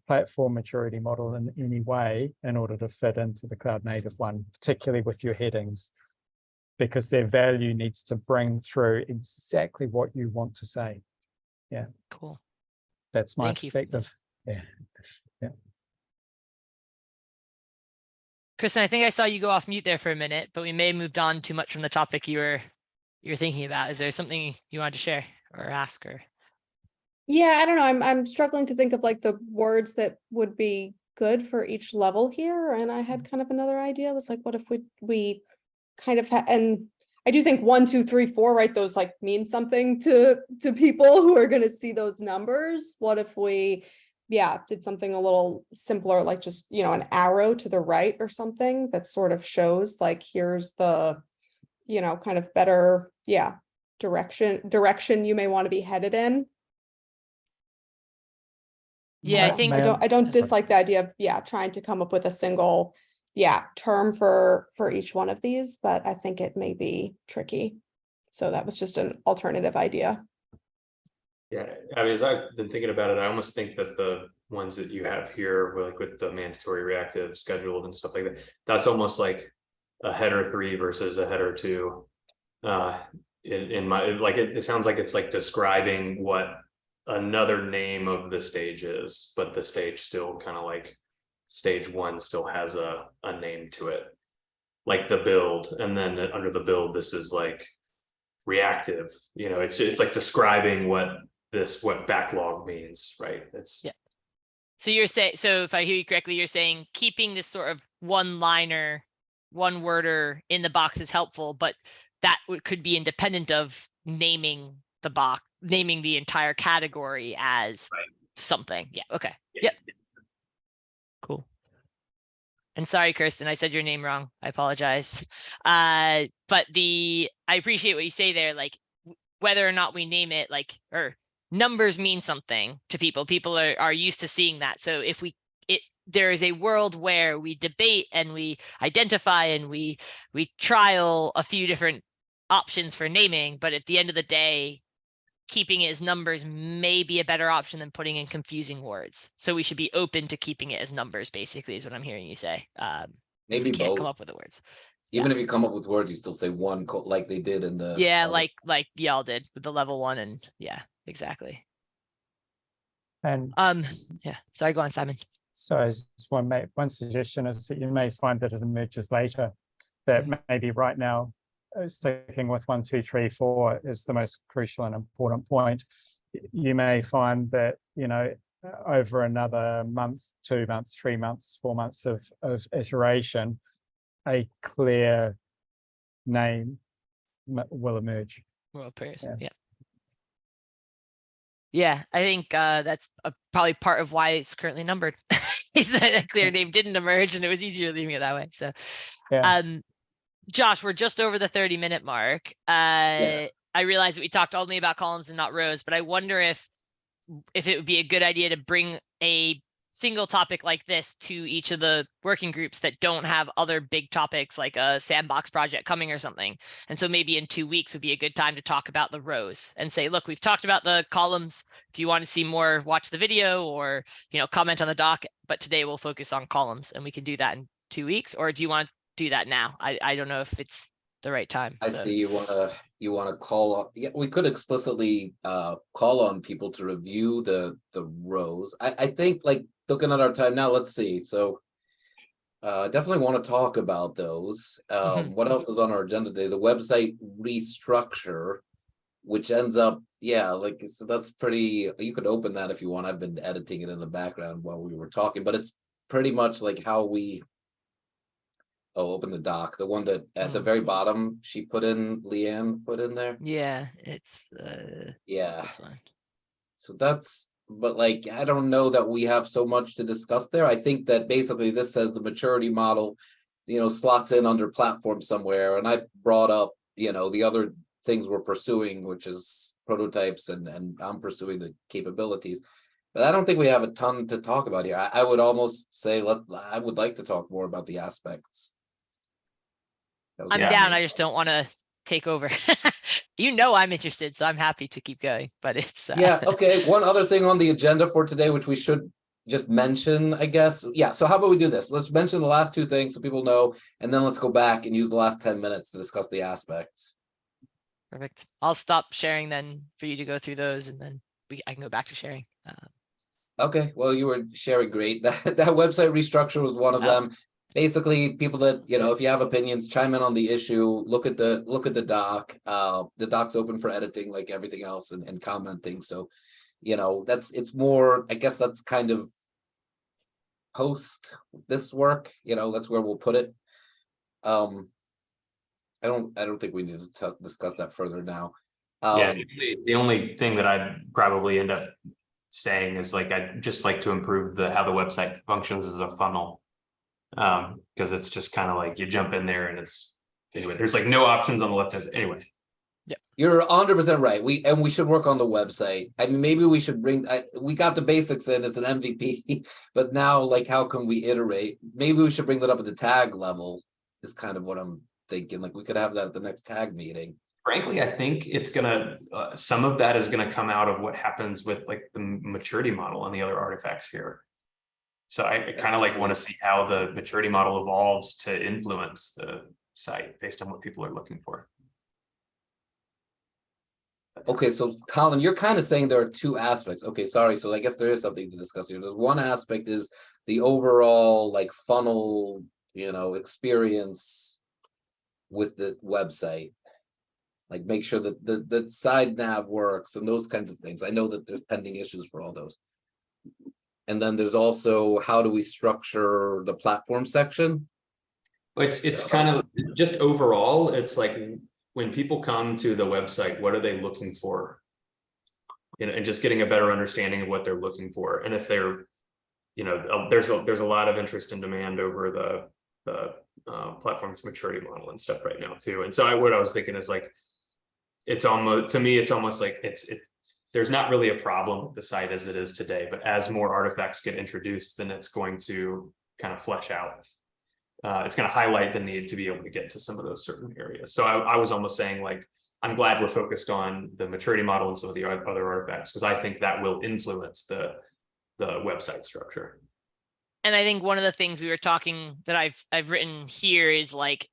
platform maturity model in any way in order to fit into the cloud native one, particularly with your headings, because their value needs to bring through exactly what you want to say. Yeah. Cool. That's my Thank you. perspective. Yeah. Kristen, I think I saw you go off mute there for a minute, but we may have moved on too much from the topic you're thinking about. Is there something you wanted to share or ask or? Yeah, I don't know. I'm struggling to think of like the words that would be good for each level here. And I had kind of another idea. It was like, what if we kind of and I do think 1, 2, 3, 4, right? Those like mean something to people who are going to see those numbers. What if we, yeah, did something a little simpler, like just, you know, an arrow to the right or something that sort of shows like, here's the, you know, kind of better, yeah, direction you may want to be headed in. Yeah, I But think, I don't Sorry. dislike the idea of, yeah, trying to come up with a single, yeah, term for each one of these, but I think it may be tricky. So that was just an alternative idea. Yeah, I mean, as I've been thinking about it, I almost think that the ones that you have here, like with the mandatory reactive scheduled and stuff like that, that's almost like a header 3 versus a header 2. In my, like, it sounds like it's like describing what another name of the stage is, but the stage still kind of like stage 1 still has a name to it, like the build, and then under the build, this is like reactive. You know, it's like describing what backlog means, right? It's yeah. So you're saying, so if I hear you correctly, you're saying keeping this sort of one-liner, one-worder in the box is helpful, but that could be independent of naming the box, naming the entire category as right. something. Yeah. Okay. Yeah. Yep. Cool. And sorry, Kirsten, I said your name wrong. I apologize. But I appreciate what you say there. Like whether or not we name it, like, or numbers mean something to people. People are used to seeing that. So if there is a world where we debate and we identify and we trial a few different options for naming, but at the end of the day, keeping it as numbers may be a better option than putting in confusing words. So we should be open to keeping it as numbers, basically, is what I'm hearing you say. Maybe we can't both. come up with the words. Even if you come up with words, you still say one like they did in the Yeah, other. like y'all did with the level 1, and yeah, exactly. And Yeah, sorry, go on, Simon. so as one suggestion is that you may find that it emerges later, that maybe right now sticking with 1, 2, 3, 4 is the most crucial and important point. You may find that, you know, over another month, 2 months, 3 months, 4 months of iteration, a clear name will emerge. World pairs. Yeah. Yeah. Yeah, I think that's probably part of why it's currently numbered. Is that a clear name didn't emerge and it was easier leaving it that way. So, Yeah. Josh, we're just over the 30-minute mark. I realize that we talked only about columns and not rows, but I wonder if it would be a good idea to bring a single topic like this to each of the working groups that don't have other big topics like a sandbox project coming or something. And so maybe in 2 weeks would be a good time to talk about the rows and say, look, we've talked about the columns. If you want to see more, watch the video or, you know, comment on the doc, but today we'll focus on columns, and we can do that in 2 weeks. Or do you want to do that now? I don't know if it's the right time. I see you wanna call up. Yeah, we could explicitly call on people to review the rows. I think, like, looking at our time now, let's see. So definitely want to talk about those. What else is on our agenda today? The website restructure, which ends up, yeah, like, so that's pretty, you could open that if you want. I've been editing it in the background while we were talking, but it's pretty much like how we open the doc, the one that at the very bottom Leanne put in there. Yeah, it's Yeah, this one. so that's, but like, I don't know that we have so much to discuss there. I think that basically this says the maturity model, you know, slots in under platform somewhere. And I brought up, you know, the other things we're pursuing, which is prototypes, and I'm pursuing the capabilities. But I don't think we have a ton to talk about here. I would almost say I would like to talk more about the aspects. I'm down. I just don't want to take over. You know, I'm interested, so I'm happy to keep going, but it's yeah. Okay. One other thing on the agenda for today, which we should just mention, I guess. Yeah. So how about we do this? Let's mention the last 2 things so people know, and then let's go back and use the last 10 minutes to discuss the aspects. Perfect. I'll stop sharing then for you to go through those, and then I can go back to sharing. Okay, well, you were sharing great. That website restructure was one of them. Basically, people that, if you have opinions, chime in on the issue, look at the doc. The doc's open for editing like everything else and commenting. So, it's more, I guess that's kind of post this work, that's where we'll put it. I don't think we need to discuss that further now. Yeah, the only thing that I'd probably end up saying is like, I'd just like to improve how the website functions as a funnel. Because it's just kind of like you jump in there and anyway, there's like no options on the left hand. Anyway. Yeah, you're 100% right. We should work on the website. I mean, maybe we should we got the basics in, it's an MVP, but now like, how can we iterate? Maybe we should bring that up at the tag level is kind of what I'm thinking. Like we could have that at the next tag meeting. Frankly, I think it's gonna, some of that is gonna come out of what happens with like the maturity model and the other artifacts here. So I kind of like want to see how the maturity model evolves to influence the site based on what people are looking for. Okay, so Colin, you're kind of saying there are two aspects. Okay, sorry. So I guess there is something to discuss here. There's one aspect is the overall like funnel, experience with the website. Like make sure that the side nav works and those kinds of things. I know that there's pending issues for all those. And then there's also how do we structure the platform section? It's kind of just overall, it's like when people come to the website, what are they looking for? And just getting a better understanding of what they're looking for. And if they're, there's a lot of interest and demand over the platform's maturity model and stuff right now too. And so what I was thinking is like, it's almost, to me, it's almost like there's not really a problem with the site as it is today, but as more artifacts get introduced, then it's going to kind of flesh out. It's going to highlight the need to be able to get to some of those certain areas. So I was almost saying like, I'm glad we're focused on the maturity model and some of the other artifacts, because I think that will influence the website structure. And I think one of the things we were talking that I've written here is like,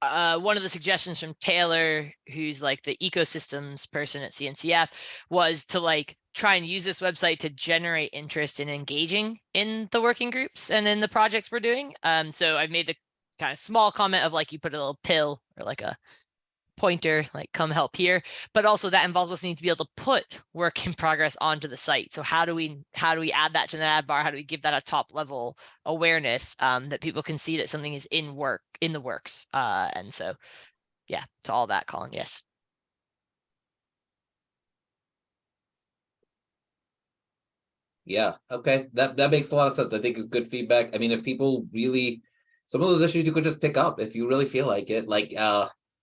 one of the suggestions from Taylor, who's like the ecosystems person at CNCF, was to like try and use this website to generate interest in engaging in the working groups and in the projects we're doing. So I've made the kind of small comment of like, you put a little pill or like a pointer, like come help here, but also that involves us needing to be able to put work in progress onto the site. So how do we add that to the ad bar? How do we give that a top level awareness, that people can see that something is in the works? And so, yeah, to all that, Colin, yes. Yeah, okay, that makes a lot of sense. I think it's good feedback. I mean, if people really, some of those issues you could just pick up if you really feel like it. Like,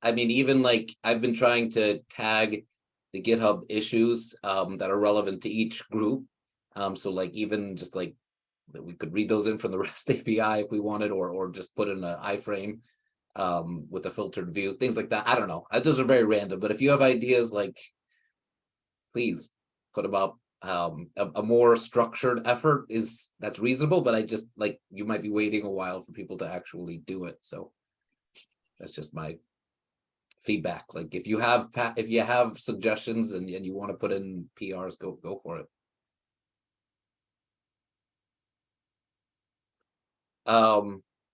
I mean, even like I've been trying to tag the GitHub issues that are relevant to each group. So like even just like we could read those in from the REST API if we wanted, or just put in an iframe with a filtered view, things like that. I don't know. Those are very random, but if you have ideas, like please put them up. A more structured effort that's reasonable, but I just like you might be waiting a while for people to actually do it. So that's just my feedback. Like if you have suggestions and you want to put in PRs, go for it.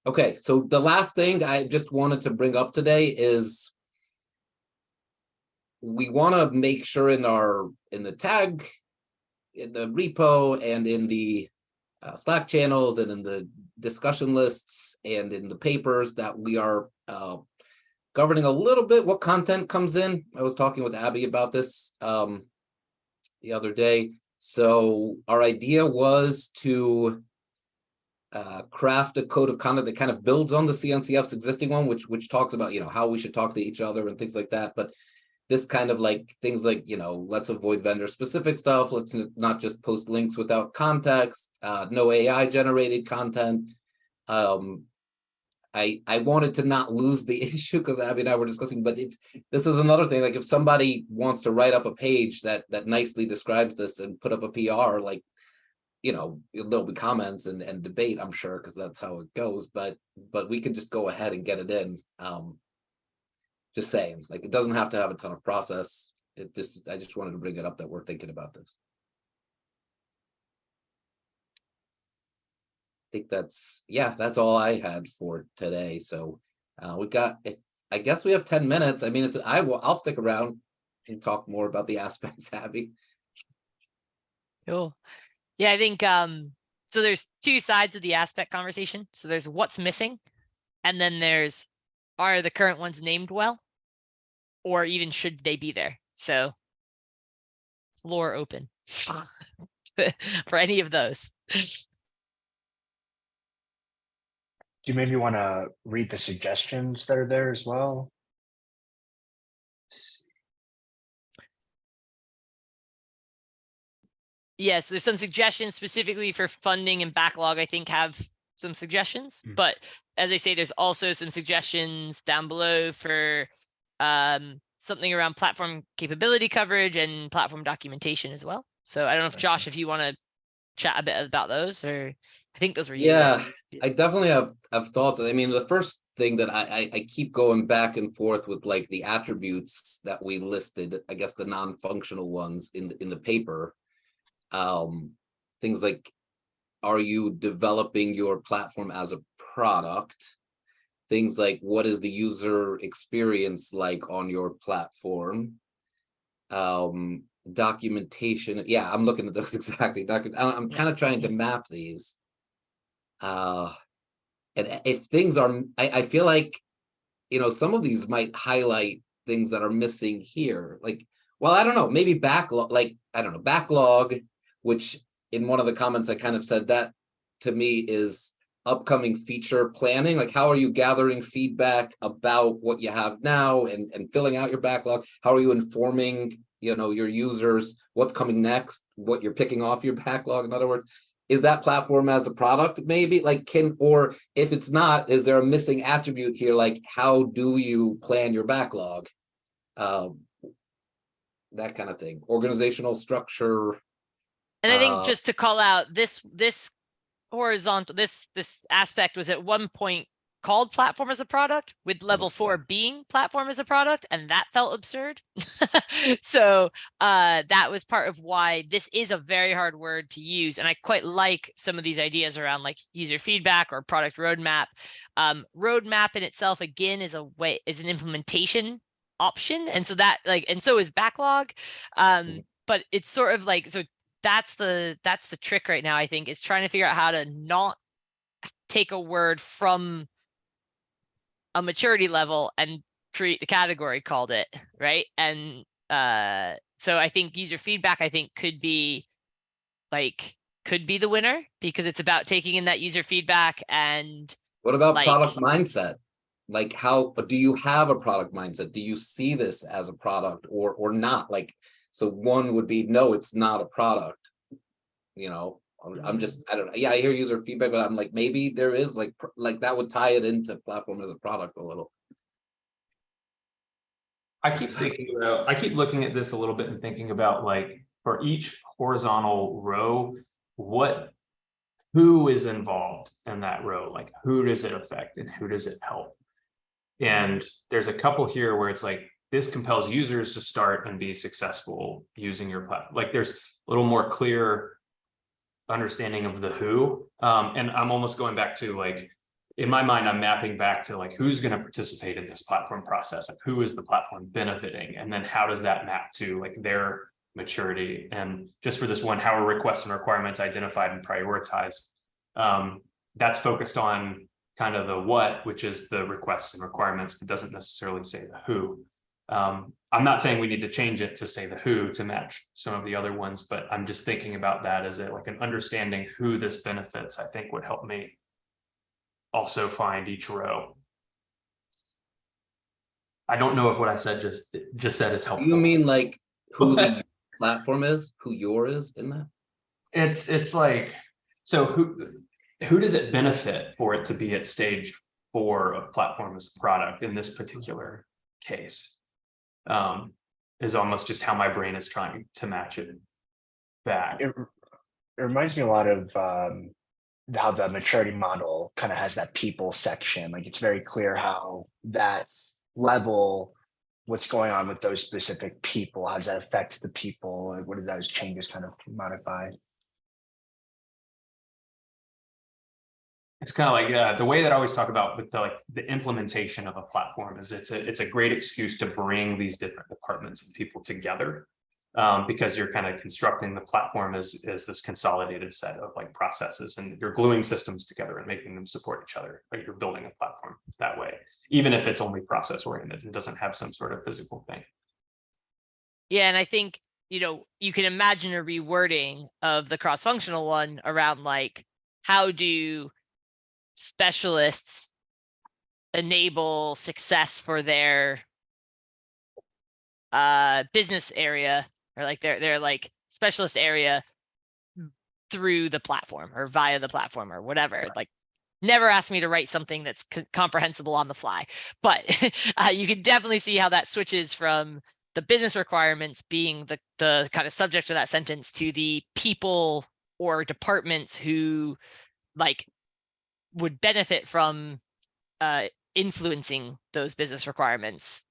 Okay, so the last thing I just wanted to bring up today is we want to make sure in the tag, in the repo, and in the Slack channels, and in the discussion lists, and in the papers that we are governing a little bit what content comes in. I was talking with Abby about this the other day. So our idea was to craft a code of conduct that kind of builds on the CNCF's existing one, which talks about how we should talk to each other and things like that. But this kind of like things like let's avoid vendor specific stuff. Let's not just post links without context. No AI generated content. I wanted to not lose the issue because Abby and I were discussing, but this is another thing. Like if somebody wants to write up a page that nicely describes this and put up a PR, like there'll be comments and debate, I'm sure, because that's how it goes. But we can just go ahead and get it in. Just saying, like it doesn't have to have a ton of process. I just wanted to bring it up that we're thinking about this. think that's all I had for today. So we got, I guess we have 10 minutes. I mean, I'll stick around and talk more about the aspects, Abby. Cool. Yeah, I think so there's two sides of the aspect conversation. So there's what's missing, and then there's are the current ones named well, or even should they be there? So floor open for any of those. Do you maybe want to read the suggestions that are there as well? Yes, there's some suggestions specifically for funding and backlog, I think have some suggestions, but as I say, there's also some suggestions down below for something around platform capability coverage and platform documentation as well. So I don't know if Josh, if you want to chat a bit about those, or I think those were you. Yeah, I definitely have thoughts. I mean, the first thing that I keep going back and forth with, like, the attributes that we listed, I guess the non-functional ones in the paper. Things like, are you developing your platform as a product? Things like, what is the user experience like on your platform? Documentation. Yeah, I'm looking at those exactly. I'm kind of trying to map these. And if things are, I feel like, some of these might highlight things that are missing here. Like, well, I don't know, maybe backlog, backlog, which in one of the comments I kind of said that to me is upcoming feature planning. Like, how are you gathering feedback about what you have now and filling out your backlog? How are you informing, your users what's coming next, what you're picking off your backlog? In other words, is that platform as a product maybe, like, or if it's not, is there a missing attribute here? Like, how do you plan your backlog? That kind of thing. Organizational structure. And I think just to call out this horizontal, this aspect was at one point called platform as a product, with level 4 being platform as a product, and that felt absurd. So that was part of why this is a very hard word to use, and I quite like some of these ideas around, like, user feedback or product roadmap. Roadmap in itself, again, is an implementation option, and so that, like, and so is backlog. But it's sort of like, so that's the trick right now, I think, is trying to figure out how to not take a word from a maturity level and create the category called it, right? And so I think user feedback, I think, could be the winner, because it's about taking in that user feedback. And what about product mindset? Like, how do you have a product mindset? Do you see this as a product or not? Like, so one would be, no, it's not a product. I'm just, I don't know. Yeah, I hear user feedback, but I'm like, maybe there is like that would tie it into platform as a product a little. I keep looking at this a little bit and thinking about, like, for each horizontal row, who is involved in that row? Like, who does it affect and who does it help? And there's a couple here where it's like, this compels users to start and be successful using your platform. Like, there's a little more clear understanding of the who. And I'm almost going back to, like, in my mind, I'm mapping back to, like, who's going to participate in this platform process? Like, who is the platform benefiting? And then how does that map to, like, their maturity? And just for this one, how are requests and requirements identified and prioritized? That's focused on kind of the what, which is the requests and requirements, but doesn't necessarily say the who. I'm not saying we need to change it to say the who to match some of the other ones, but I'm just thinking about that as like an understanding who this benefits, I think would help me also find each row. I don't know if what I said just said is helpful. You mean like who the platform is, who your is in that? It's like, so who does it benefit for it to be at stage 4 of platform as a product in this particular case? Is almost just how my brain is trying to match it back. It reminds me a lot of how the maturity model kind of has that people section. Like, it's very clear how that level, what's going on with those specific people, how does that affect the people, and what do those changes kind of modify? It's kind of like the way that I always talk about with the implementation of a platform is it's a great excuse to bring these different departments and people together, because you're kind of constructing the platform as this consolidated set of like processes, and you're gluing systems together and making them support each other. Like you're building a platform that way, even if it's only process oriented and doesn't have some sort of physical thing. Yeah, and I think, you can imagine a rewording of the cross-functional one around like, how do specialists enable success for their business area, or like their like specialist area through the platform or via the platform or whatever. Like, never ask me to write something that's comprehensible on the fly, but you can definitely see how that switches from the business requirements being the kind of subject of that sentence to the people or departments who like would benefit from influencing those business requirements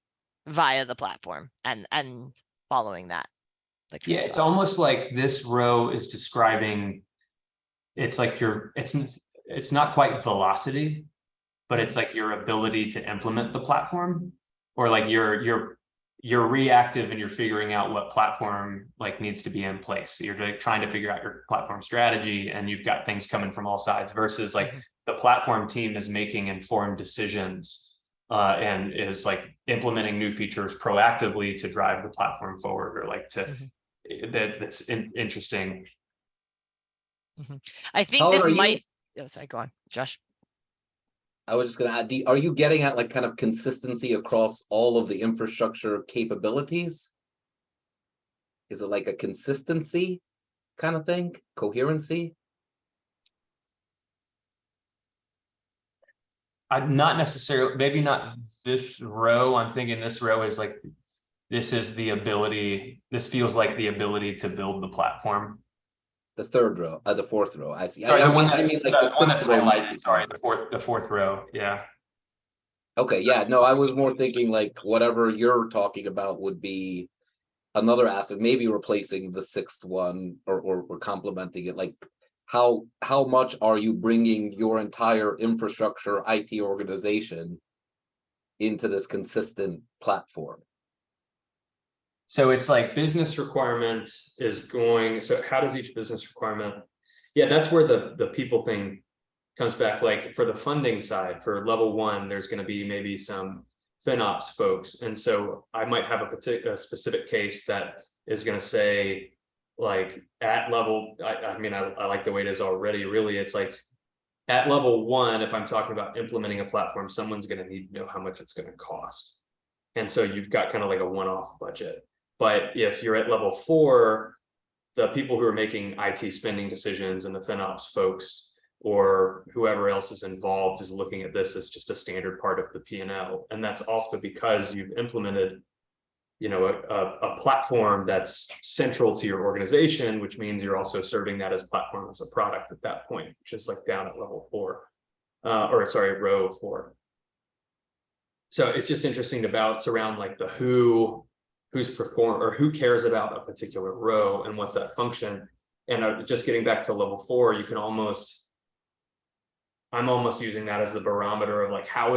via the platform and following that. Like, Yeah, it's almost like this row is describing, it's like it's not quite velocity, but it's like your ability to implement the platform, or like you're reactive and you're figuring out what platform like needs to be in place. You're like trying to figure out your platform strategy, and you've got things coming from all sides, versus like the platform team is making informed decisions and is like implementing new features proactively to drive the platform forward, or like to that's interesting. I think Howard, this are you- might. Oh, sorry, go on, Josh. I was just gonna add, are you getting at like kind of consistency across all of the infrastructure capabilities? Is it like a consistency kind of thing? Coherency? I'm not necessarily, maybe not this row. I'm thinking this row is like, this is the ability, this feels like the ability to build the platform. The third row, the fourth row. I see. Sorry, I the one mean, like the one that's sixth row. highlighted, sorry, the fourth row, yeah. Okay, yeah, no, I was more thinking like whatever you're talking about would be another aspect, maybe replacing the sixth one or complementing it. Like how much are you bringing your entire infrastructure IT organization into this consistent platform? So it's like business requirement is going, so how does each business requirement? Yeah, that's where the people thing comes back. Like for the funding side, for level one, there's going to be maybe some FinOps folks. And so I might have a specific case that is going to say, like at level, I mean, I like the way it is already. Really, it's like at level one, if I'm talking about implementing a platform, someone's going to need to know how much it's going to cost. And so you've got kind of like a one-off budget. But if you're at level four, the people who are making IT spending decisions and the FinOps folks or whoever else is involved is looking at this as just a standard part of the P&L. And that's also because you've implemented, a platform that's central to your organization, which means you're also serving that as platform as a product at that point, which is like down at level four, row four. So it's just interesting to bounce around like the who's perform or who cares about a particular row and what's that function. And just getting back to level four, I'm almost using that as the barometer of like how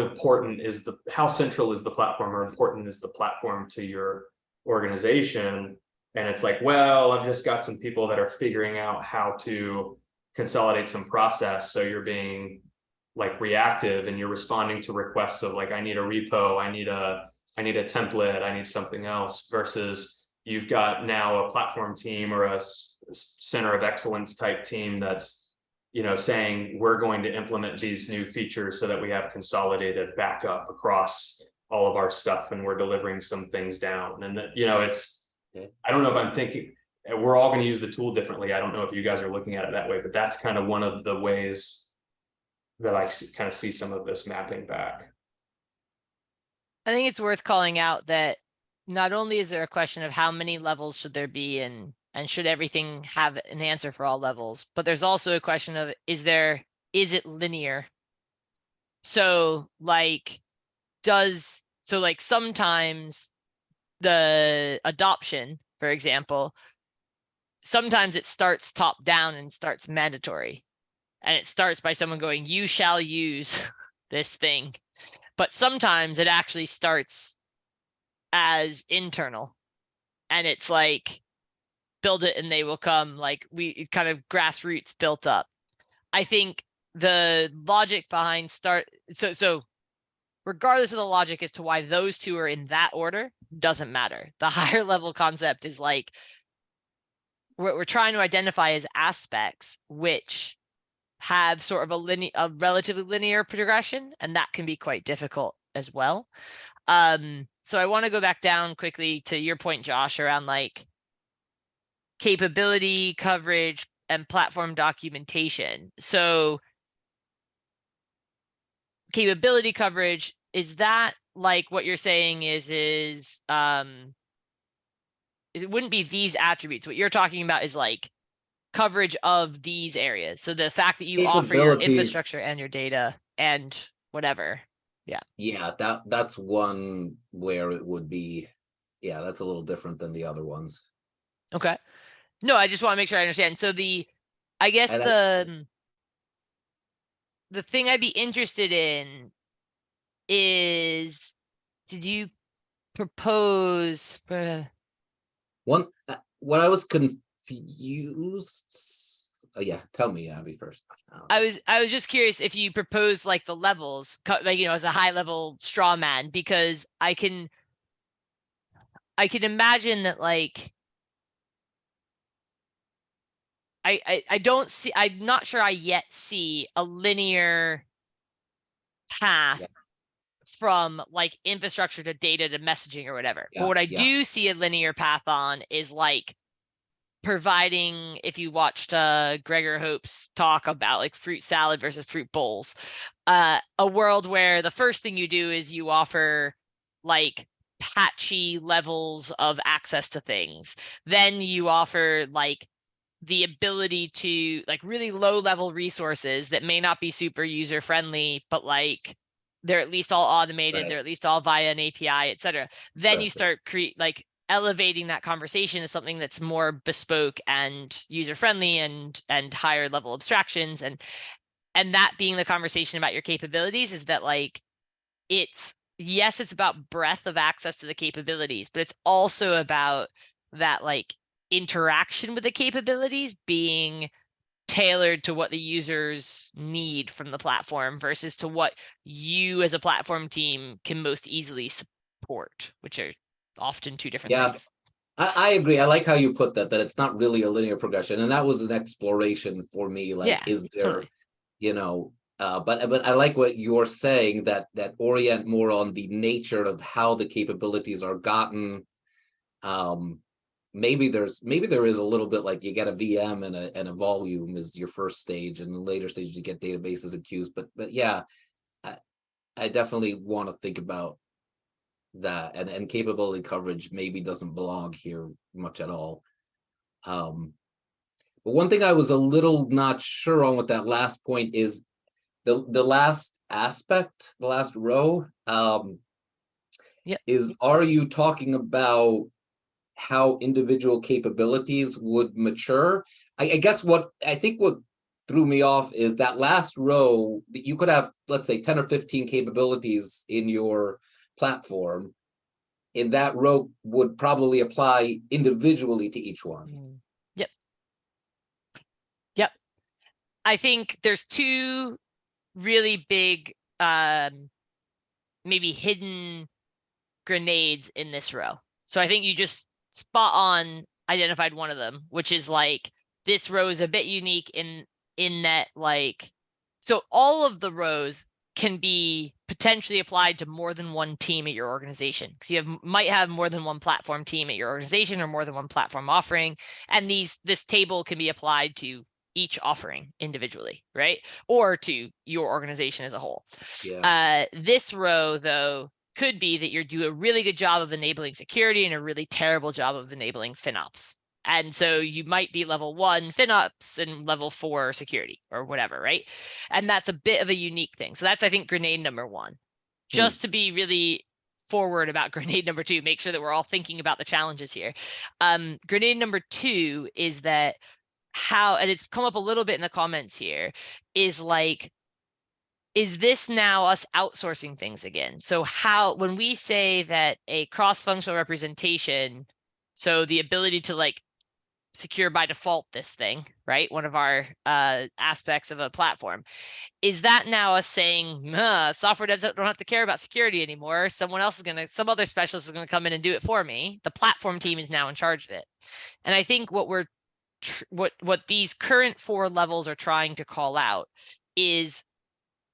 central is the platform, or important is the platform to your organization. And it's like, well, I've just got some people that are figuring out how to consolidate some process. So you're being like reactive and you're responding to requests of like, I need a repo, I need a template, I need something else, versus you've got now a platform team or a center of excellence type team that's, saying we're going to implement these new features so that we have consolidated backup across all of our stuff, and we're delivering some things down. And that, I don't know if I'm thinking we're all going to use the tool differently. I don't know if you guys are looking at it that way, but that's kind of one of the ways that I kind of see some of this mapping back. I think it's worth calling out that not only is there a question of how many levels should there be and should everything have an answer for all levels, but there's also a question of is it linear? So like sometimes the adoption, for example, sometimes it starts top down and starts mandatory. And it starts by someone going, you shall use this thing. But sometimes it actually starts as internal. And it's like, build it and they will come. Like it kind of grassroots built up. I think the logic behind so regardless of the logic as to why those two are in that order, doesn't matter. The higher level concept is like, what we're trying to identify as aspects which have sort of a relatively linear progression, and that can be quite difficult as well. So I want to go back down quickly to your point, Josh, around like capability, coverage, and platform documentation. So capability coverage, is that like what you're saying is it wouldn't be these attributes. What you're talking about is like coverage of these areas. So the fact that you offer your Capabilities. infrastructure and your data and whatever. Yeah, that's one where it would be, yeah, that's a little different than the other ones. Okay. No, I just want to make sure I understand. So I guess And the thing I'd be interested in is, did you propose? what I was confused. Yeah, tell me, Abby, first. I was just curious if you propose like the levels, like, as a high level straw man, because I can imagine that like I don't see, I'm not sure I yet see a linear path Yeah. from like infrastructure to data to messaging or whatever. Yeah, But what I yeah. do see a linear path on is like providing, if you watched Gregor Hope's talk about like fruit salad versus fruit bowls, a world where the first thing you do is you offer like patchy levels of access to things. Then you offer like the ability to like really low level resources that may not be super user friendly, but like they're at least all automated, Right. they're at least all via an API, etc. Then you Interesting. start like elevating that conversation to something that's more bespoke and user friendly and higher level abstractions, and that being the conversation about your capabilities is that like it's about breadth of access to the capabilities, but it's also about that like interaction with the capabilities being tailored to what the users need from the platform versus to what you as a platform team can most easily support, which are often two different Yeah. things. I agree. I like how you put that it's not really a linear progression. And that was an exploration for me. Like, Yeah, is there, totally. But I like what you're saying, that orient more on the nature of how the capabilities are gotten. Maybe there is a little bit like you get a VM and a volume is your first stage, and the later stages you get databases and queues. But yeah, I definitely want to think about that, and capability coverage maybe doesn't belong here much at all. But one thing I was a little not sure on with that last point is the last aspect, the last row. Is, are you talking about how individual capabilities would mature? I guess what threw me off is that last row, that you could have, let's say, 10 or 15 capabilities in your platform. In that row would probably apply individually to each one. Yep. I think there's two really big, maybe hidden grenades in this row. So I think you just spot on identified one of them, which is like this row is a bit unique in that like, so all of the rows can be potentially applied to more than one team at your organization. So you might have more than one platform team at your organization or more than one platform offering, and this table can be applied to each offering individually, right? Or to your organization as a whole. Yeah. This row though could be that you do a really good job of enabling security and a really terrible job of enabling FinOps. And so you might be level 1 FinOps and level 4 security or whatever, right? And that's a bit of a unique thing. So that's, I think, grenade number 1. Just to be really forward about grenade number 2, make sure that we're all thinking about the challenges here. Grenade number 2 is that how, and it's come up a little bit in the comments here, is like, is this now us outsourcing things again? So how, when we say that a cross-functional representation, so the ability to like secure by default this thing, right? One of our aspects of a platform. Is that now us saying software don't have to care about security anymore? Someone else is some other specialist is gonna come in and do it for me. The platform team is now in charge of it. And I think what we're what these current 4 levels are trying to call out is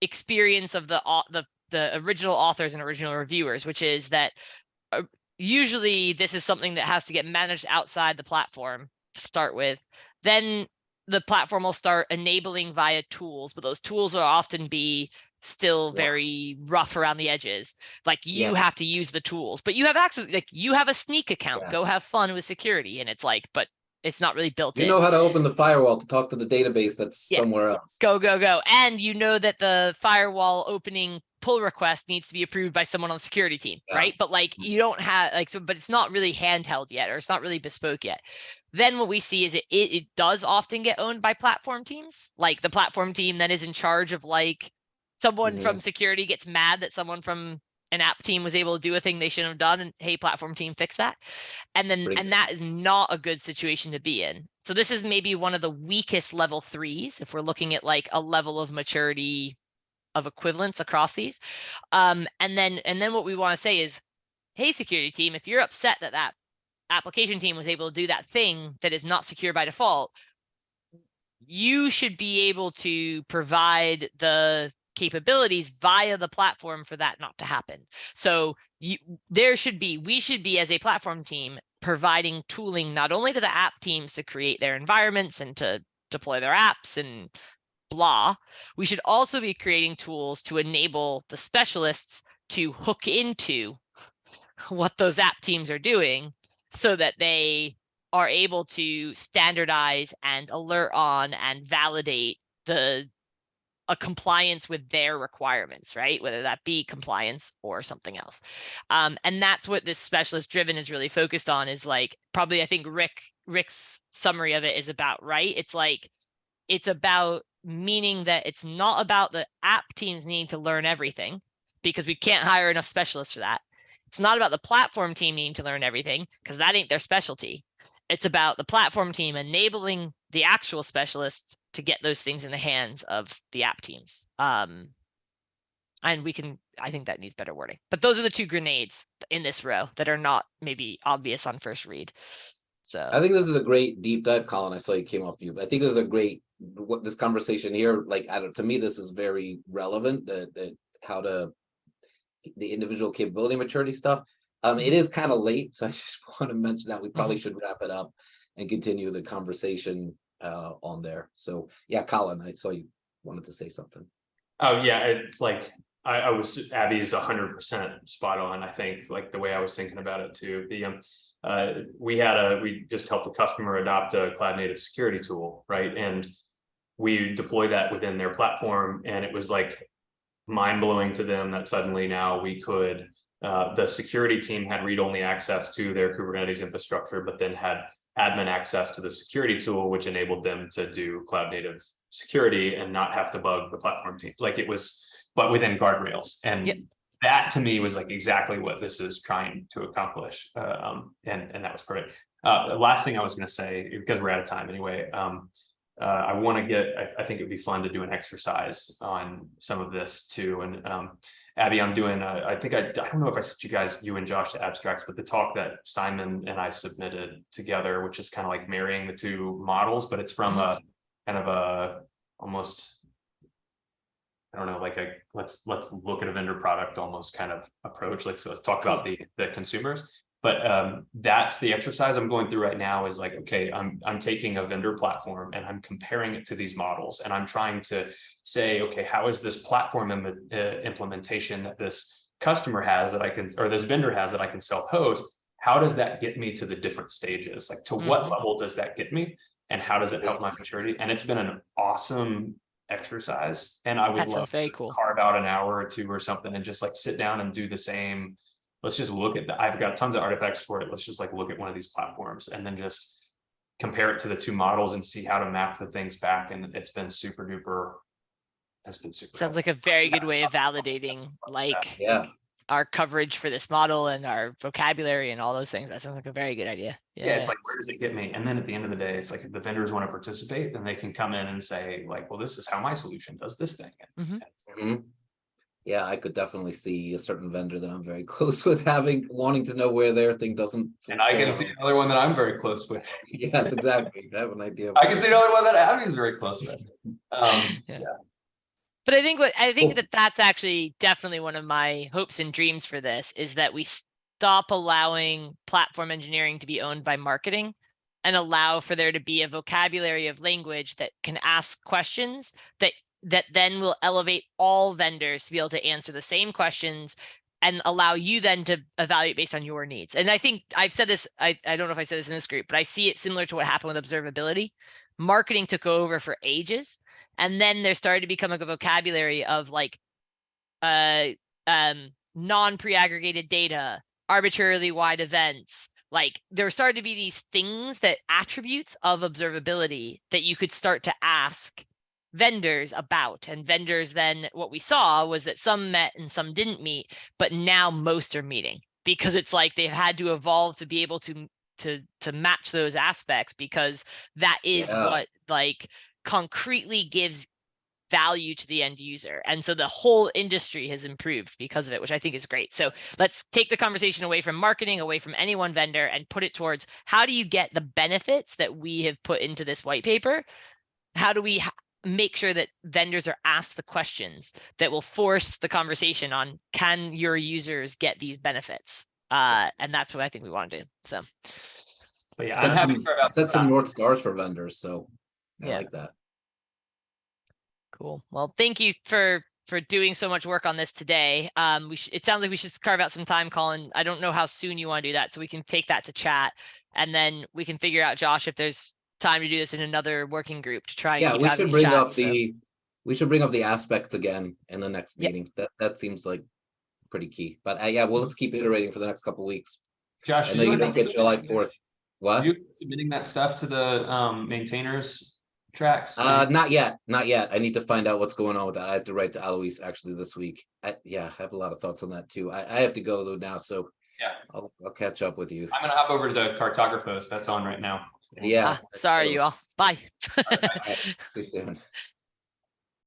experience of the original authors and original reviewers, which is that usually this is something that has to get managed outside the platform to start with. Then the platform will start enabling via tools, but those tools will often be still very rough around the edges. Like you have to use the tools, but you have access, like you have a sneak account, go have fun with security. And it's like, but it's not really built in. You know how to open the firewall to talk to the database that's somewhere else. Go. And you know that the firewall opening pull request needs to be approved by someone on the security team, right? But like you don't have like, so, but it's not really handheld yet, or it's not really bespoke yet. Then what we see is it does often get owned by platform teams. Like the platform team that is in charge of like someone from security gets mad that someone from an app team was able to do a thing they shouldn't have done, and hey, platform team, fix that. And then and that is not a good situation to be in. So this is maybe one of the weakest level 3s if we're looking at like a level of maturity of equivalence across these. And then what we want to say is, hey, security team, if you're upset that that application team was able to do that thing that is not secure by default, you should be able to provide the capabilities via the platform for that not to happen. So we should be as a platform team providing tooling not only to the app teams to create their environments and to deploy their apps and blah, we should also be creating tools to enable the specialists to hook into what those app teams are doing so that they are able to standardize and alert on and validate a compliance with their requirements, right? Whether that be compliance or something else. And that's what this specialist driven is really focused on, is like, probably I think Rick's summary of it is about right. It's like, it's about meaning that it's not about the app teams needing to learn everything, because we can't hire enough specialists for that. It's not about the platform team needing to learn everything, because that ain't their specialty. It's about the platform team enabling the actual specialists to get those things in the hands of the app teams. And I think that needs better wording, but those are the 2 grenades in this row that are not maybe obvious on first read. So I think this is a great deep dive, Colin. I saw you came off mute. I think this is a great, what this conversation here, like, to me, this is very relevant, that how to, the individual capability maturity stuff. It is kind of late, so I just want to mention that we probably should wrap it up and continue the conversation on there. So yeah, Colin, I saw you wanted to say something. Oh yeah, it's like I was, Abby's 100% spot on. I think like the way I was thinking about it too. We just helped a customer adopt a cloud native security tool, right? And we deploy that within their platform, and it was like mind blowing to them that suddenly now we could. The security team had read-only access to their Kubernetes infrastructure, but then had admin access to the security tool, which enabled them to do cloud native security and not have to bug the platform team. Like it was, but within guardrails. And that to me was like exactly what this is trying to accomplish. And that was perfect. The last thing I was going to say, because we're out of time anyway, I want to get, I think it'd be fun to do an exercise on some of this too. And Abby, I'm doing, I don't know if I sent you and Josh to abstracts, but the talk that Simon and I submitted together, which is kind of like marrying the 2 models, but it's from a kind of a almost, I don't know, like a let's look at a vendor product almost kind of approach. Like, so let's talk about the consumers. But that's the exercise I'm going through right now, is like, okay, I'm taking a vendor platform and I'm comparing it to these models, and I'm trying to say, okay, how is this platform implementation that this customer has that I can, or this vendor has that I can self-host, how does that get me to the different stages? Like, to what level does that get me, and how does it help my maturity? And it's been an awesome exercise, and I would love to carve out an hour or 2 or something and just like sit down and do the same. Let's just look at I've got tons of artifacts for it. Let's just like look at one of these platforms and then just compare it to the two models and see how to map the things back. And it's been super duper. It's been super. Sounds like a very good way of validating like Yeah, our coverage for this model and our vocabulary and all those things. That sounds like a very good idea. Yeah, it's like, where does it get me? And then at the end of the day, it's like if the vendors want to participate, then they can come in and say like, well, this is how my solution does this thing. mhm. Yeah, I could definitely see a certain vendor that I'm very close with wanting to know where their thing doesn't. And I can fall see out. another one that I'm very close with. Yes, exactly. I have an idea. I can see another one that Abby is very close with. Yeah. But I think Cool. that's actually definitely one of my hopes and dreams for this is that we stop allowing platform engineering to be owned by marketing and allow for there to be a vocabulary of language that can ask questions that then will elevate all vendors to be able to answer the same questions and allow you then to evaluate based on your needs. And I think I've said this, I don't know if I said this in this group, but I see it similar to what happened with observability. Marketing took over for ages. And then there started to become like a vocabulary of like non-pre-aggregated data, arbitrarily wide events. Like there started to be these things that attributes of observability that you could start to ask vendors about. And vendors then what we saw was that some met and some didn't meet, but now most are meeting because it's like they've had to evolve to be able to match those aspects because that is Yeah. what like concretely gives value to the end user. And so the whole industry has improved because of it, which I think is great. So let's take the conversation away from marketing, away from any one vendor, and put it towards how do you get the benefits that we have put into this white paper? How do we make sure that vendors are asked the questions that will force the conversation on can your users get these benefits? And that's what I think we want to do. So But yeah, I'm happy for about Set some North Stars for vendors, so I Yeah. like that. Cool. Well, thank you for doing so much work on this today. It sounds like we should carve out some time, Colin. I don't know how soon you want to do that, so we can take that to chat, and then we can figure out, Josh, if there's time to do this in another working group to try and Yeah, keep we having should these bring chats, up so. we should bring up the aspects again in the next Yeah. meeting. That seems like pretty key. But yeah, well, let's keep iterating for the next couple of weeks. Josh, I know you don't get July 4th. What? you submitting that stuff to the maintainers tracks? Not yet. I need to find out what's going on with that. I have to write to Alois actually this week. I have a lot of thoughts on that too. I have to go though now, so Yeah. I'll catch up with you. I'm gonna hop over to the Cartographos. That's on right now. Yeah. Sorry, you all. Bye. All right, see you soon.